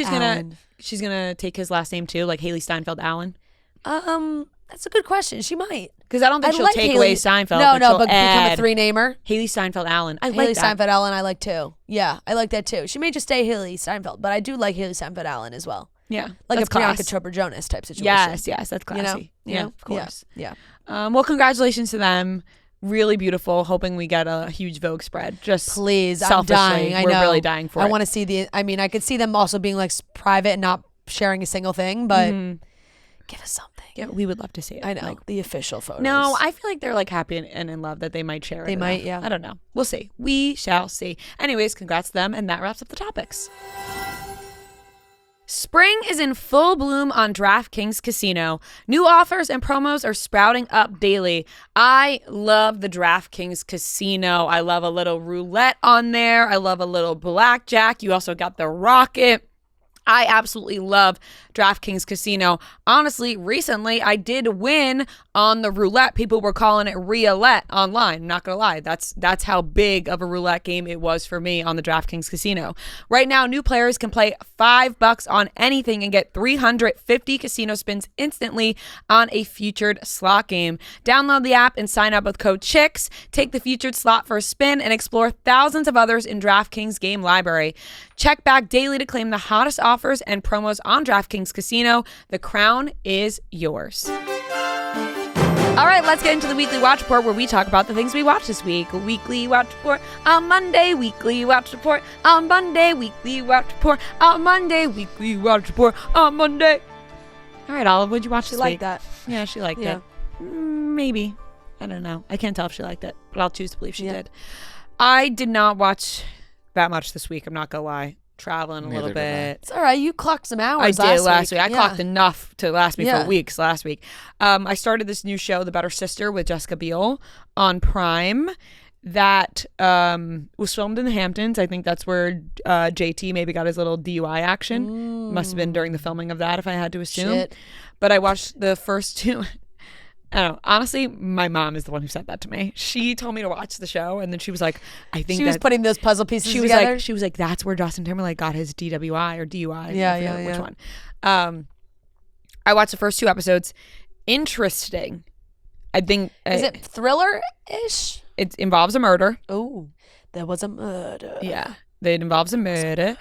she's gonna take his last name too, like Hailee Steinfeld Allen? That's a good question. She might. Because I don't think she'll take away Steinfeld. But become a three-namer. Hailee Steinfeld Allen. I like Hailee Steinfeld Allen. I like too. Yeah, I like that too. She may just stay Hailee Steinfeld, but I do like Hailee Steinfeld Allen as well. Yeah, like a Priyanka Chopra Jonas type situation. Yes, that's classy. You know? Yeah, of course. Yeah. Well, congratulations to them. Really beautiful. Hoping we get a huge Vogue spread. Just please, I'm dying. I know. We're really dying for it. I want to see I could see them also being like private and not sharing a single thing, but give us something. Yeah, we would love to see it. I know. Like the official photos. No, I feel like they're like happy and in love that they might share it. They might, yeah. I don't know. We'll see. We shall see. Anyways, congrats to them, and that wraps up the topics. Spring is in full bloom on DraftKings Casino. New offers and promos are sprouting up daily. I love the DraftKings Casino. I love a little roulette on there. I love a little blackjack. You also got the rocket. I absolutely love DraftKings Casino. Honestly, recently I did win on the roulette. People were calling it roulette online. I'm not gonna lie. That's how big of a roulette game it was for me on the DraftKings Casino. Right now, new players can play $5 on anything and get 350 casino spins instantly on a featured slot game. Download the app and sign up with code CHICKS. Take the featured slot for a spin and explore thousands of others in DraftKings game library. Check back daily to claim the hottest offers and promos on DraftKings Casino. The crown is yours. All right, let's get into the weekly watch report where we talk about the things we watched this week. Weekly watch report on Monday, weekly watch report on Monday, weekly watch report on Monday, weekly watch report on Monday. All right, Olive, what'd you watch this week? She liked that. Yeah, she liked it. Maybe. I don't know. I can't tell if she liked it, but I'll choose to believe she did. I did not watch that much this week. I'm not gonna lie. Traveling a little bit. It's all right. You clocked some hours. I did last week. I clocked enough to last me for weeks last week. I started this new show, The Better Sister, with Jessica Biel on Prime. That was filmed in the Hamptons. I think that's where JT maybe got his little DUI action. Must have been during the filming of that, if I had to assume. But I watched the first two. I don't know. Honestly, my mom is the one who said that to me. She told me to watch the show, and then she was like, "I think she was putting those puzzle pieces she was together." Like, she was like, "That's where Justin Timberlake got his DWI or DUI." Yeah. Which one? I watched the first 2 episodes. Interesting. I think is it thriller-ish? It involves a murder. Oh, there was a murder. Yeah, it involves a murder,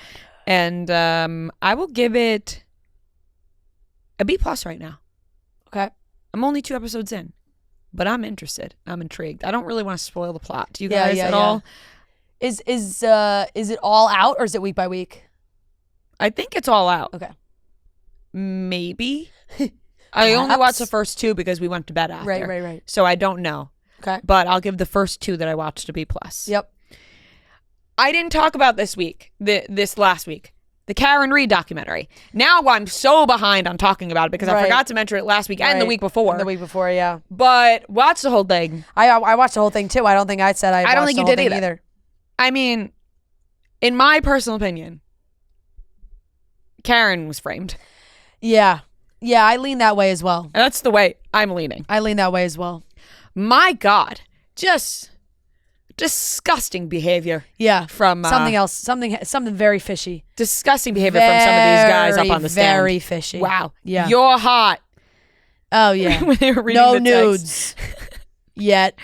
and I will give it a B+ right now. Okay. I'm only 2 episodes in, but I'm interested. I'm intrigued. I don't really want to spoil the plot. Do you guys at all? Is it all out or is it week by week? I think it's all out. Okay. Maybe. I only watched the first 2 because we went to bed after. Right. So I don't know. Okay. But I'll give the first 2 that I watched a B+. Yep. I didn't talk about this last week. The Karen Reed documentary. Now I'm so behind on talking about it because I forgot to mention it last week and the week before. And the week before, yeah. But watch the whole thing. I watched the whole thing too. I don't think I said I don't think you did either. I mean, in my personal opinion, Karen was framed. Yeah. Yeah, I lean that way as well. And that's the way I'm leaning. I lean that way as well. My God. Just disgusting behavior. Yeah. From something else. Something very fishy. Disgusting behavior from some of these guys up on the stand. Very fishy. Wow. Yeah. You're hot. Oh, yeah. When they were reading no the nudes. Yet.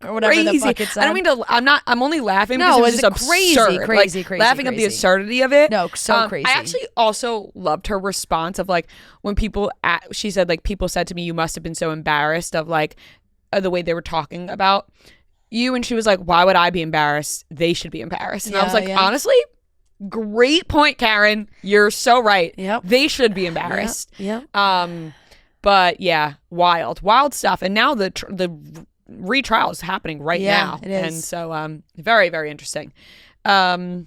Or whatever crazy. the fuck it said. I don't mean to, I'm only laughing no, because it was just absurd. Crazy. Laughing at the absurdity of it. No, so crazy. I actually also loved her response of like, when she said like, people said to me, you must have been so embarrassed of like, the way they were talking about you. And she was like, why would I be embarrassed? They should be embarrassed. And I was like, honestly, great point, Karen. You're so right. Yep. They should be embarrassed. Yep. But yeah, wild stuff. And now the retrial is happening right now. It is. And so very, very interesting. Summer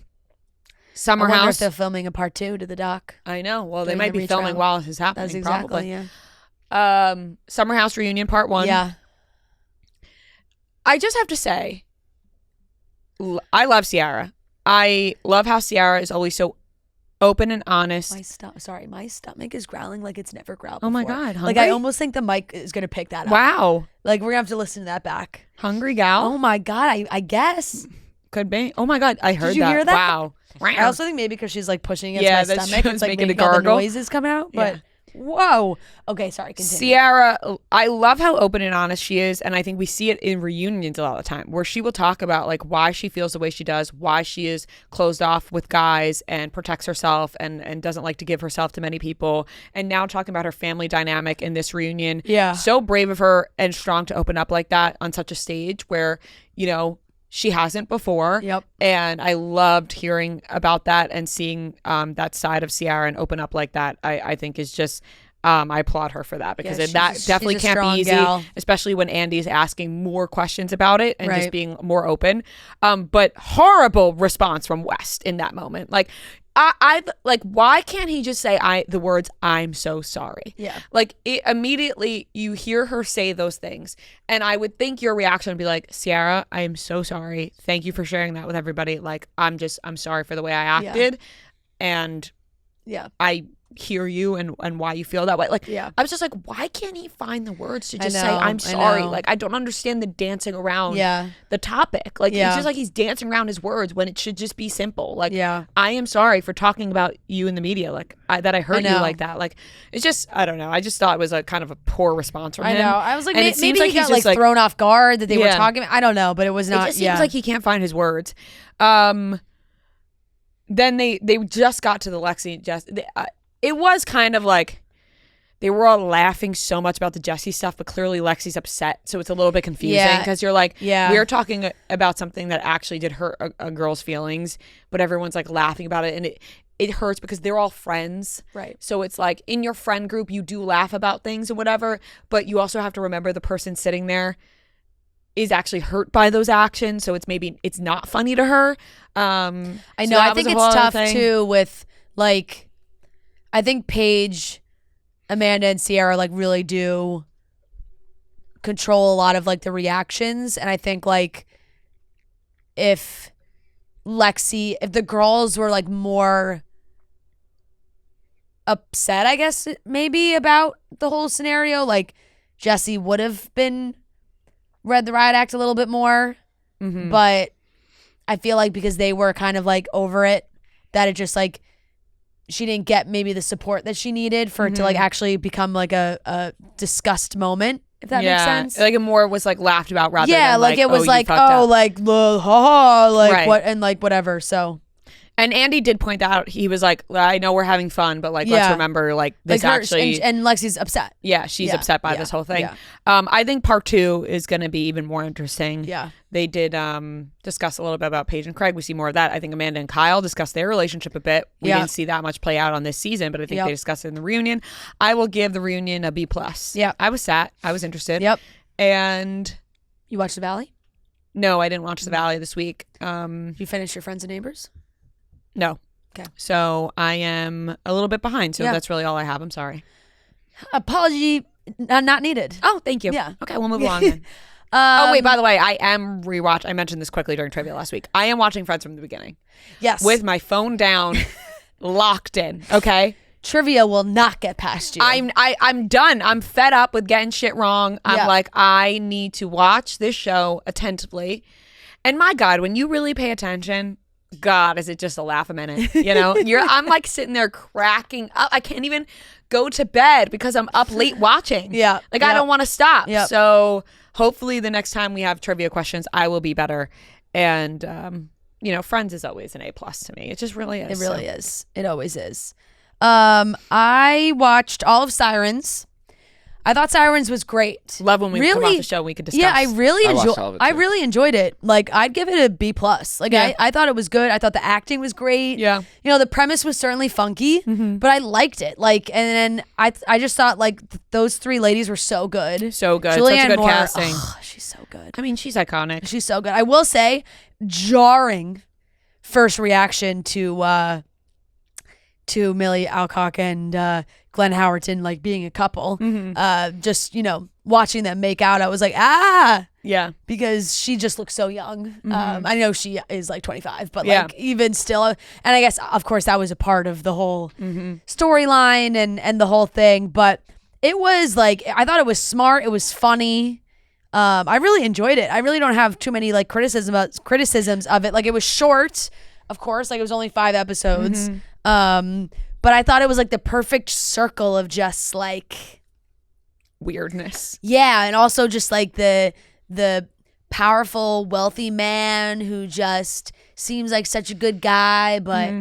I wonder House. if they're filming a part 2 to the doc. I know. Well, they During might the be filming retrial. while this is happening. That's exactly, probably. yeah. Summer House reunion part 1. Yeah. I just have to say, I love Ciara. I love how Ciara is always so open and honest. My stomach is growling like it's never growled Oh my before. God, like hungry? I almost think the mic is gonna pick that up. Wow. Like we're gonna have to listen to that back. Hungry gal? Oh my God, I guess. Could be. Oh my God, I heard that. Did you hear that? Wow. I also think maybe because she's like pushing against my that's stomach, true. it's like Making making a all the gargle. noises come out. But Yeah. whoa. Okay, sorry, continue. Ciara, I love how open and honest she is, and I think we see it in reunions a lot of the time, where she will talk about like why she feels the way she does, why she is closed off with guys and protects herself and doesn't like to give herself to many people. And now talking about her family dynamic in this reunion. Yeah. So brave of her and strong to open up like that on such a stage where, you know, she hasn't before. Yep. And I loved hearing about that and seeing that side of Ciara and open up like that. I think is just, I applaud her for that because that definitely can't be easy, especially when Andy's asking more questions about it and just being more open. But horrible response from West in that moment. Like, I like, why can't he just say the words "I'm so sorry"? Yeah. Like immediately you hear her say those things, and I would think your reaction would be like, "Ciara, I am so sorry. Thank you for sharing that with everybody. Like, I'm sorry for the way I acted, and I hear you and why you feel that way." Like, I was just like, why can't he find the words to just say I'm sorry? Like, I don't understand the dancing around the topic. Like, it's just like he's dancing around his words when it should just be simple. Like, I am sorry for talking about you in the media, like that I hurt you like that. Like, it's just, I don't know, I just thought it was a kind of a poor response from him. I know, I was like, and maybe he got like thrown off guard that they were talking. I don't know, but it was not. It just seems like he can't find his words. Then they just got to the Lexi and Jess. It was kind of like they were all laughing so much about the Jessie stuff, but clearly Lexi's upset, so it's a little bit confusing because you're like, we're talking about something that actually did hurt a girl's feelings, but everyone's like laughing about it, and it hurts because they're all friends, right? So it's like in your friend group, you do laugh about things and whatever, but you also have to remember the person sitting there is actually hurt by those actions, so it's not funny to her. I know. I think it's tough too with like. I think Paige, Amanda, and Ciara like really do control a lot of like the reactions, and I think like if the girls were like more upset, I guess maybe about the whole scenario, like Jesse would have been read the riot act a little bit more. Mm-hmm. But I feel like because they were kind of like over it, that it just like she didn't get maybe the support that she needed for it to like actually become like a discussed moment, if that makes sense. Like it more was like laughed about rather than like it was like, up. like haha, like Right. what, and like whatever. So and Andy did point out, he was like, I know we're having fun, but like let's remember like this like her, actually and Lexi's upset. Yeah, she's upset by this whole thing. Yeah. I think part 2 is going to be even more interesting. Yeah. They did discuss a little bit about Paige and Craig. We see more of that. I think Amanda and Kyle discussed their relationship a bit. We didn't see that much play out on this season, but I think they discussed it in the reunion. I will give the reunion a B+. Yeah. I was sat. I was interested. Yep. And you watched The Valley? No, I didn't watch The Valley this week. You finished Your Friends and Neighbors? No. Okay. So I am a little bit behind. So that's really all I have. I'm sorry. Apology not needed. Oh, thank you. Yeah. Okay, we'll move along then. Oh, wait, by the way, I am I mentioned this quickly during trivia last week. I am watching Friends from the beginning. Yes. With my phone down, locked in, okay? Trivia will not get past you. I'm done. I'm fed up with getting shit wrong. I'm like, I need to watch this show attentively. And my God, when you really pay attention, God, is it just a laugh a minute? You know, I'm like sitting there cracking up. I can't even go to bed because I'm up late watching. Yeah. Like I don't want to stop. Yep. So hopefully the next time we have trivia questions, I will be better. And, Friends is always an A+ to me. It just really is. It really is. It always is. I watched all of Sirens. I thought Sirens was great. Love when we come off the show, we could discuss. Yeah, I I really enjoyed it. Like, I'd give it a B+. Like, I thought it was good. I thought the acting was great. Yeah. The premise was certainly funky, but I liked it. Like, and then I just thought like those 3 ladies were so good. So good. Julianne Such a good Moore, casting. She's so good. I mean, she's iconic. She's so good. I will say, jarring first reaction to Millie Alcock and Glenn Howerton like being a couple. Just watching them make out, I was like, yeah, because she just looks so young. I know she is like 25, but like even still, and I guess of course that was a part of the whole storyline and the whole thing. But it was like, I thought it was smart. It was funny. I really enjoyed it. I really don't have too many like criticisms of it. Like, it was short, of course, like it was only 5 episodes. But I thought it was like the perfect circle of just like weirdness. Yeah, and also just like the powerful, wealthy man who just seems like such a good guy, but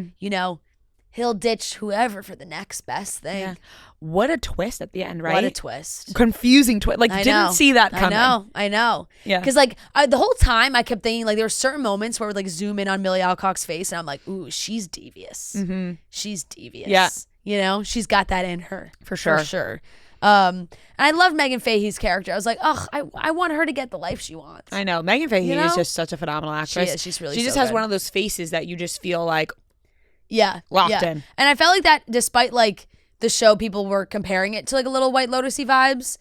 he'll ditch whoever for the next best thing. Yeah. What a twist at the end, right? What a twist. Confusing twist. Like, didn't see that coming. I know. Yeah. Because, like, the whole time I kept thinking, like, there were certain moments where we like zoom in on Millie Alcock's face, and I'm like, ooh, she's devious. She's devious. Yeah. She's got that in her. For sure. For sure. And I love Megan Fahey's character. I was like, I want her to get the life she wants. I know. Megan Fahey is just such a phenomenal actress. She is. She's really She just so has good. one of those faces that you just feel like locked in. And I felt like that despite, like, the show, people were comparing it to like a little White Lotus-y vibes.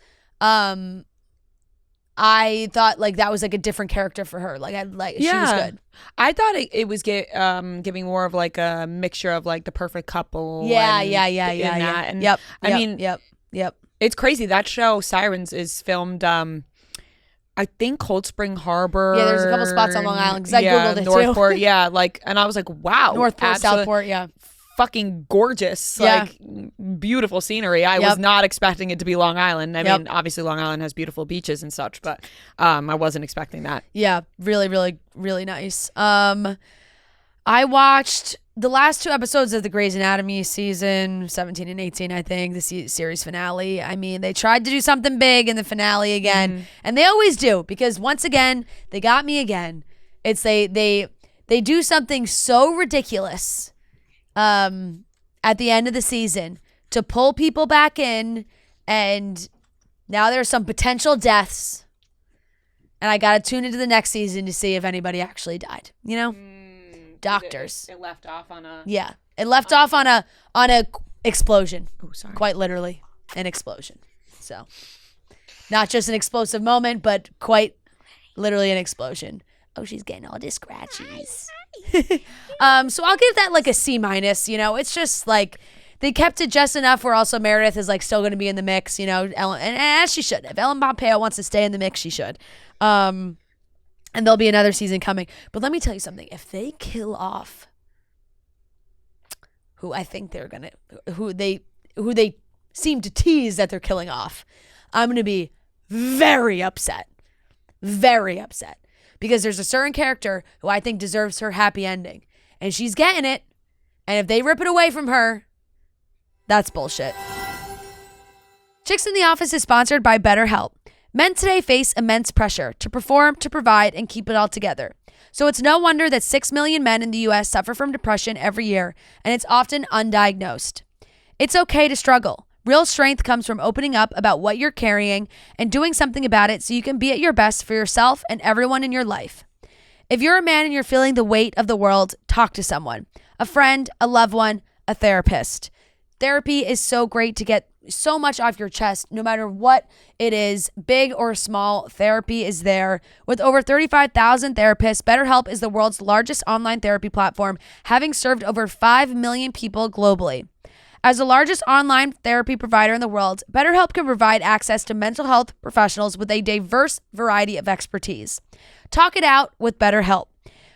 I thought like that was like a different character for her. Like, she was good. I thought it was giving more of like a mixture of like the perfect couple. Yeah. And Yep. I mean, it's crazy. That show Sirens is filmed. I think Cold Spring Harbor. Yeah, there's a couple spots on Long Island because I googled it Northport, too. Yeah, like, and I was like, wow, Northport, Southport, yeah. Fucking gorgeous, like beautiful scenery. I was not expecting it to be Long Island. I mean, obviously Long Island has beautiful beaches and such, but I wasn't expecting that. Yeah, really, really, really nice. I watched the last 2 episodes of the Grey's Anatomy season 17 and 18, I think, the series finale. I mean, they tried to do something big in the finale again, and they always do, because once again, they got me again. It's they do something so ridiculous at the end of the season to pull people back in, and now there's some potential deaths, and I gotta tune into the next season to see if anybody actually died. Doctors. It left off on a it left off on a explosion. Oh, sorry. Quite literally an explosion. So not just an explosive moment, but quite literally an explosion. Oh, she's getting all the scratchies. So I'll give that like a C-. It's just like they kept it just enough where also Meredith is like still going to be in the mix, you know, Ellen, and as she should. If Ellen Pompeo wants to stay in the mix, she should. And there'll be another season coming. But let me tell you something. If they kill off who I think they're going to, who they seem to tease that they're killing off, I'm going to be very upset. Very upset. Because there's a certain character who I think deserves her happy ending. And she's getting it. And if they rip it away from her, that's bullshit. Chicks in the Office is sponsored by BetterHelp. Men today face immense pressure to perform, to provide, and keep it all together. So it's no wonder that 6 million men in the U.S. suffer from depression every year, and it's often undiagnosed. It's okay to struggle. Real strength comes from opening up about what you're carrying and doing something about it so you can be at your best for yourself and everyone in your life. If you're a man and you're feeling the weight of the world, talk to someone. A friend, a loved one, a therapist. Therapy is so great to get so much off your chest, no matter what it is, big or small. Therapy is there. With over 35,000 therapists, BetterHelp is the world's largest online therapy platform, having served over 5 million people globally. As the largest online therapy provider in the world, BetterHelp can provide access to mental health professionals with a diverse variety of expertise. Talk it out with BetterHelp.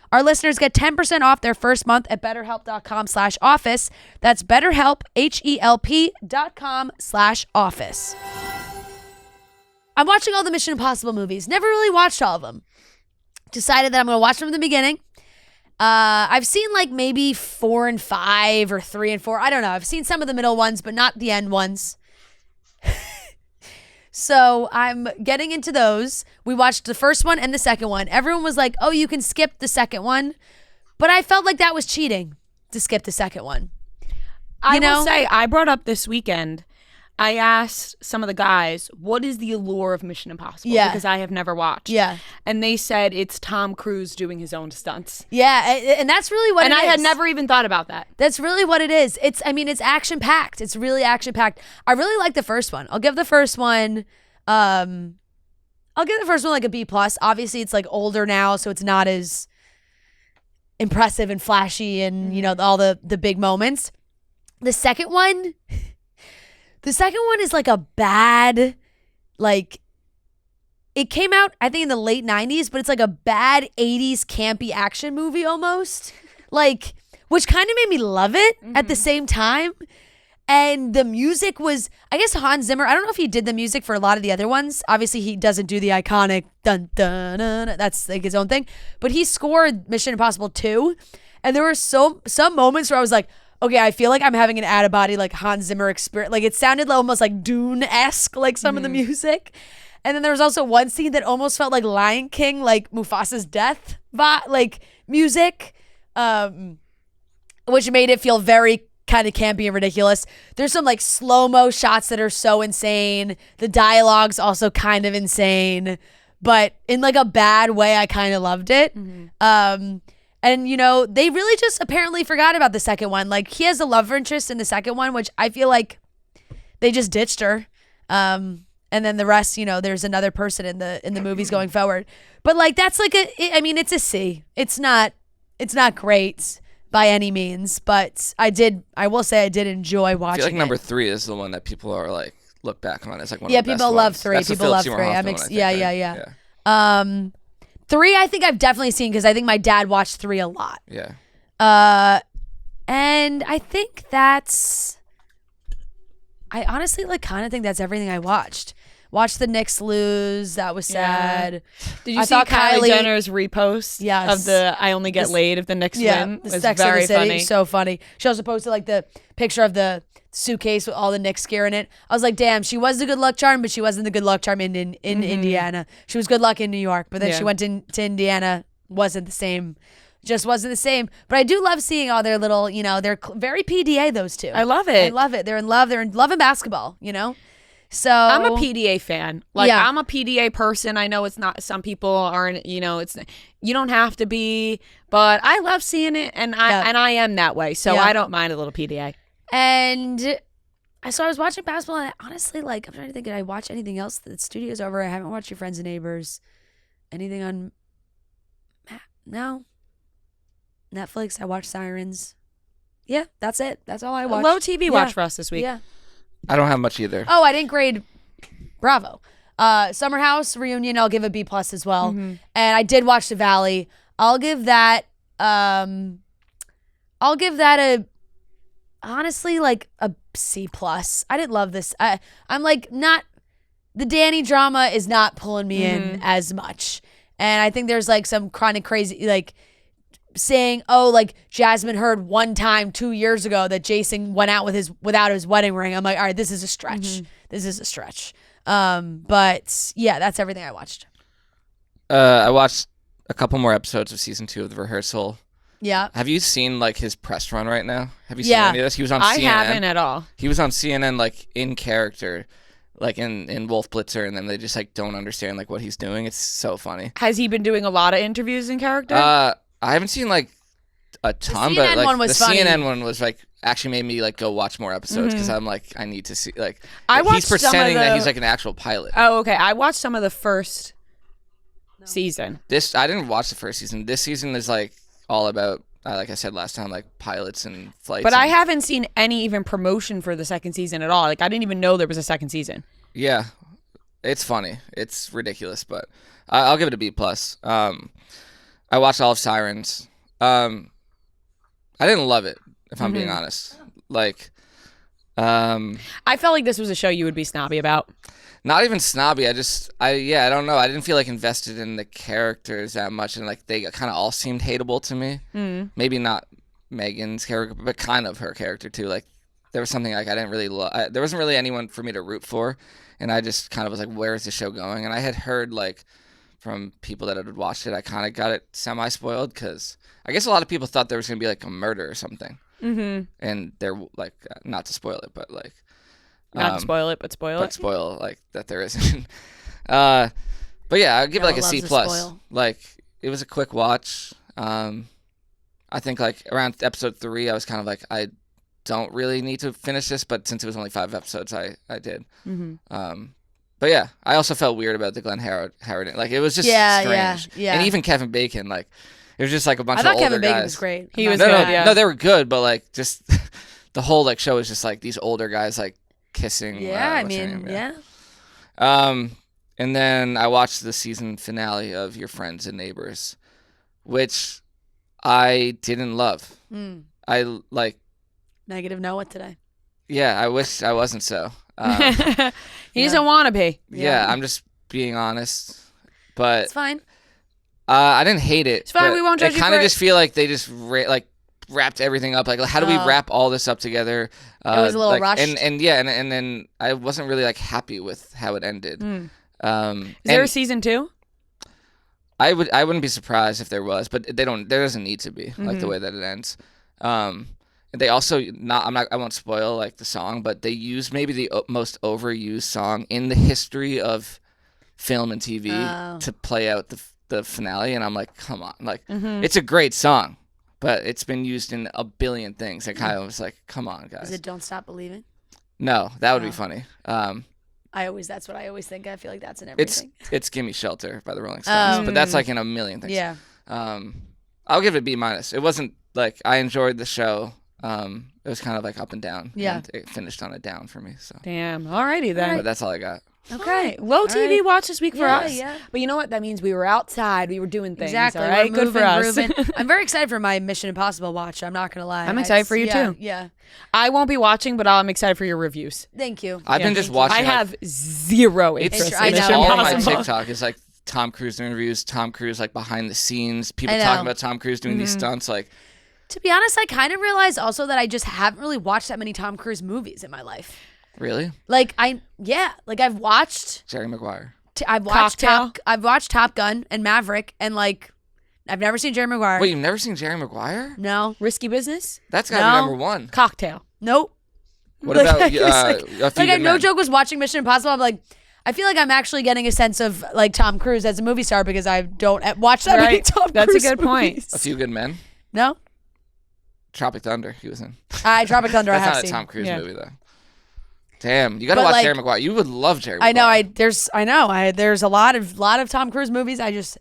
Our listeners get 10% off their first month at betterhelp.com/office. That's BetterHelp, HELP.com/office. I'm watching all the Mission Impossible movies. Never really watched all of them. Decided that I'm going to watch them from the beginning. I've seen like maybe 4 and 5 or 3 and 4. I don't know. I've seen some of the middle ones, but not the end ones. So I'm getting into those. We watched the first one and the second one. Everyone was like, oh, you can skip the second one. But I felt like that was cheating to skip the second one. I will say, I brought up this weekend, I asked some of the guys, what is the allure of Mission Impossible? Yeah. Because I have never watched. Yeah. And they said it's Tom Cruise doing his own stunts. Yeah, and that's really what it is. And I had never even thought about that. That's really what it is. It's action-packed. It's really action-packed. I really like the first one. I'll give the first one like a B+. Obviously, it's like older now, so it's not as impressive and flashy and, you know, all the big moments. The second one is like a bad, like, it came out, I think, in the late 90s, but it's like a bad 80s campy action movie almost. Like, which kind of made me love it at the same time. And the music was, I guess Hans Zimmer, I don't know if he did the music for a lot of the other ones. Obviously, he doesn't do the iconic dun dun dun. That's like his own thing. But he scored Mission Impossible 2. And there were some moments where I was like, okay, I feel like I'm having an out-of-body, like, Hans Zimmer experience. Like, it sounded almost like Dune-esque, like, some of the music. And then there was also one scene that almost felt like Lion King, like Mufasa's death, like, music, which made it feel very kind of campy and ridiculous. There's some, like, slow-mo shots that are so insane. The dialogue's also kind of insane. But in, like, a bad way, I kind of loved it. And, you know, they really just apparently forgot about the second one. Like, he has a love interest in the second one, which I feel like they just ditched her. And then the rest, you know, there's another person in the movies going forward. But, like, that's like it's a C. It's not great by any means. But I will say I did enjoy watching it. I feel like number 3 is the one that people are like, look back on. It's like one of the best people love ones. 3. That's People love 3. Yeah. 3, I think I've definitely seen because I think my dad watched 3 a lot. Yeah. And I think I honestly like kind of think that's everything I watched. Watched the Knicks lose. That was sad. Did you see Kylie Jenner's repost of the I only get laid if the Knicks win? The It was Sex very and the City. funny. So funny. She also posted like the picture of the suitcase with all the Knicks gear in it. I was like, damn, she was the good luck charm, but she wasn't the good luck charm in Indiana. She was good luck in New York, but then she went to Indiana, wasn't the same. Just wasn't the same. But I do love seeing all their little, you know, they're very PDA, those two. I love it. I love it. They're in love in basketball, you know? So I'm a PDA fan. Like, I'm a PDA person. I know it's not, some people aren't, you know, you don't have to be, but I love seeing it, and I am that way. So I don't mind a little PDA. And so I was watching basketball, and honestly, like, I'm trying to think, did I watch anything else? The studio's over. I haven't watched Your Friends and Neighbors. Anything on, no. Netflix, I watched Sirens. yeah, that's it. That's all I watched. Low TV watch for us this week. Yeah. I don't have much either. Oh, I didn't grade Bravo. Summer House reunion, I'll give a B+ as well. Mm-hmm. And I did watch The Valley. I'll give that honestly like a C+. I didn't love this. I'm like not the Danny drama is not pulling me in as much. And I think there's like some kind of crazy like saying, oh, like Jasmine heard one time 2 years ago that Jason went out without his wedding ring. I'm like, all right, this is a stretch. This is a stretch. But yeah, that's everything I watched. I watched a couple more episodes of season 2 of The Rehearsal. Yeah. Have you seen like his press run right now? Have you seen any of this? He was on CNN. I haven't at all. He was on CNN like in character, like in Wolf Blitzer, and then they just like don't understand like what he's doing. It's so funny. Has he been doing a lot of interviews in character? I haven't seen like a ton, the CNN but like one was the funny. CNN one was like actually made me like go watch more episodes because I'm like I need to see like I watched he's some of presenting that the- he's like an actual pilot. Oh, okay. I watched some of the first season. I didn't watch the first season. This season is like all about like I said last time, like pilots and flights. But and, I haven't seen any even promotion for the second season at all. Like I didn't even know there was a second season. Yeah, it's funny. It's ridiculous, but I'll give it a B+. I watched all of Sirens. I didn't love it, if I'm being honest. Like, I felt like this was a show you would be snobby about. not even snobby. I don't know. I didn't feel like invested in the characters that much, and like they kind of all seemed hateable to me. Maybe not Megan's character, but kind of her character too. Like there was something like I didn't really love. There wasn't really anyone for me to root for, and I just kind of was like, where is the show going? And I had heard like from people that had watched it, I kind of got it semi-spoiled because I guess a lot of people thought there was going to be like a murder or something. And they're like, not to spoil it, but like. Not to spoil it, but spoil it. Spoil like that there isn't. But yeah, I'll give it like a C+. Like it was a quick watch. I think like around episode 3, I was kind of like, I don't really need to finish this, but since it was only 5 episodes, I did. But yeah, I also felt weird about the Glenn Howard. Like it was just strange. Yeah. And even Kevin Bacon, like it was just like a bunch I of thought older Kevin Bacon guys. was great. He was No, good, yeah. no, they were good, but like just the whole like show was just like these older guys like kissing. Yeah, I what's her mean, name? yeah. And then I watched the season finale of Your Friends and Neighbors, which I didn't love. I like. Negative Noah today. Yeah, I wish I wasn't so. He's a wannabe. Yeah, I'm just being honest, but It's fine. I didn't hate it. It's fine, but we won't judge I you kind for of it. just feel like they just wrapped everything up. Like, how do we wrap all this up together? It was a little like, rushed. and then I wasn't really like happy with how it ended. Is there a season 2? I wouldn't be surprised if there was, but there doesn't need to be like the way that it ends. They also I won't spoil like the song, but they used maybe the most overused song in the history of film and TV to play out the finale, and I'm like, come on, like it's a great song, but it's been used in a billion things. I kind of was like, come on, guys. Is it Don't Stop Believing? No, that would be funny. That's what I always think. I feel like that's in everything. It's Gimme Shelter by the Rolling Stones, but that's like in a million things. Yeah. I'll give it a B-. It wasn't like I enjoyed the show. It was kind of like up and down. Yeah. And it finished on a down for me. So. Damn. Alrighty then. But that's all I got. Okay. Low TV watch this week for us. Yeah. But you know what? That means we were outside. We were doing things. Exactly. All right. We're Good for us. moving. I'm very excited for my Mission Impossible watch. I'm not gonna lie. I'm excited for you too. Yeah. I won't be watching, but I'm excited for your reviews. Thank you. I've been just watching. I have zero interest I in know. Mission all of my Impossible. TikTok is like Tom Cruise interviews, Tom Cruise like behind the scenes, people I know. talking about Tom Cruise doing these stunts. Like, To be honest, I kind of realized also that I just haven't really watched that many Tom Cruise movies in my life. really? Like I've watched Jerry Maguire. I've watched Cocktail. I've watched Top Gun and Maverick, and like I've never seen Jerry Maguire. Wait, you've never seen Jerry Maguire? No. Risky Business? That's got to be No. number 1. Cocktail. Nope. What Like, about I was A Few Like I Good no Men? joke was watching Mission Impossible. I'm like, I feel like I'm actually getting a sense of like Tom Cruise as a movie star because I don't watch that many Right. Tom That's Cruise a good point. movies. A Few Good Men? No. Tropic Thunder he was in. Tropic Thunder I That's have not a seen. Tom Cruise Yeah. movie though. Damn, you got to But, watch like, Jerry Maguire. You would love Jerry I Maguire. know. There's a lot of Tom Cruise movies I just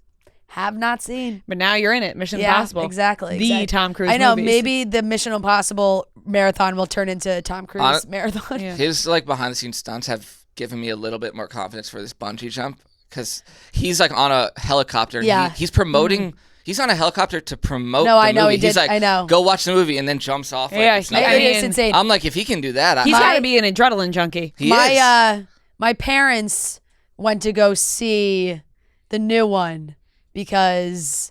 Have not seen. But now you're in it. Mission Impossible. Exactly. Tom Cruise I know. movies. Maybe the Mission Impossible marathon will turn into Tom Cruise marathon. Yeah. His like behind the scenes stunts have given me a little bit more confidence for this bungee jump because he's like on a helicopter. Yeah. He's promoting. He's on a helicopter to promote. No, the I know movie. he did. He's like, I know. Go watch the movie and then jumps off. Like, Yeah, it's I nothing. mean, It's insane. I'm like, if he can do that, He's got to be an adrenaline junkie. He is. My parents went to go see the new one because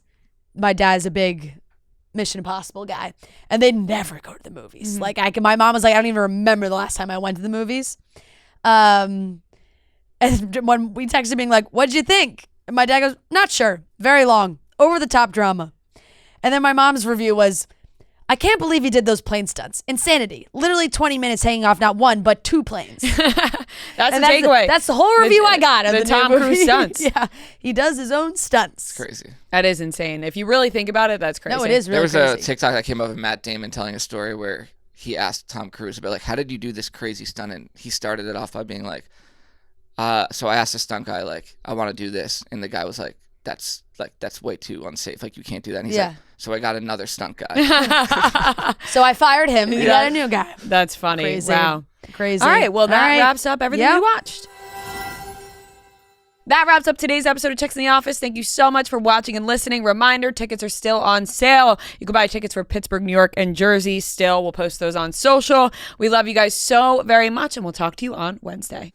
my dad's a big Mission Impossible guy, and they never go to the movies. Like my mom was like, I don't even remember the last time I went to the movies. And when we texted being like, what'd you think? And my dad goes, not sure. Very long. Over the top drama. And then my mom's review was, I can't believe he did those plane stunts. Insanity. Literally 20 minutes hanging off not one, but two planes. That's the takeaway. That's the whole review I got of the the Tom new Cruise movie. stunts. Yeah. He does his own stunts. Crazy. That is insane. If you really think about it, that's crazy. No, it is really There was crazy. a TikTok that came up of Matt Damon telling a story where he asked Tom Cruise about like, how did you do this crazy stunt? And he started it off by being like, so I asked the stunt guy, like, I want to do this. And the guy was like, that's way too unsafe. Like, you can't do that. And he's like, so I got another stunt guy. So I fired him. We got a new guy. That's funny. Crazy. Wow. Crazy. All right. Well, that wraps up everything we watched. That wraps up today's episode of Chicks in the Office. Thank you so much for watching and listening. Reminder, tickets are still on sale. You can buy tickets for Pittsburgh, New York, and Jersey still. We'll post those on social. We love you guys so very much, and we'll talk to you on Wednesday.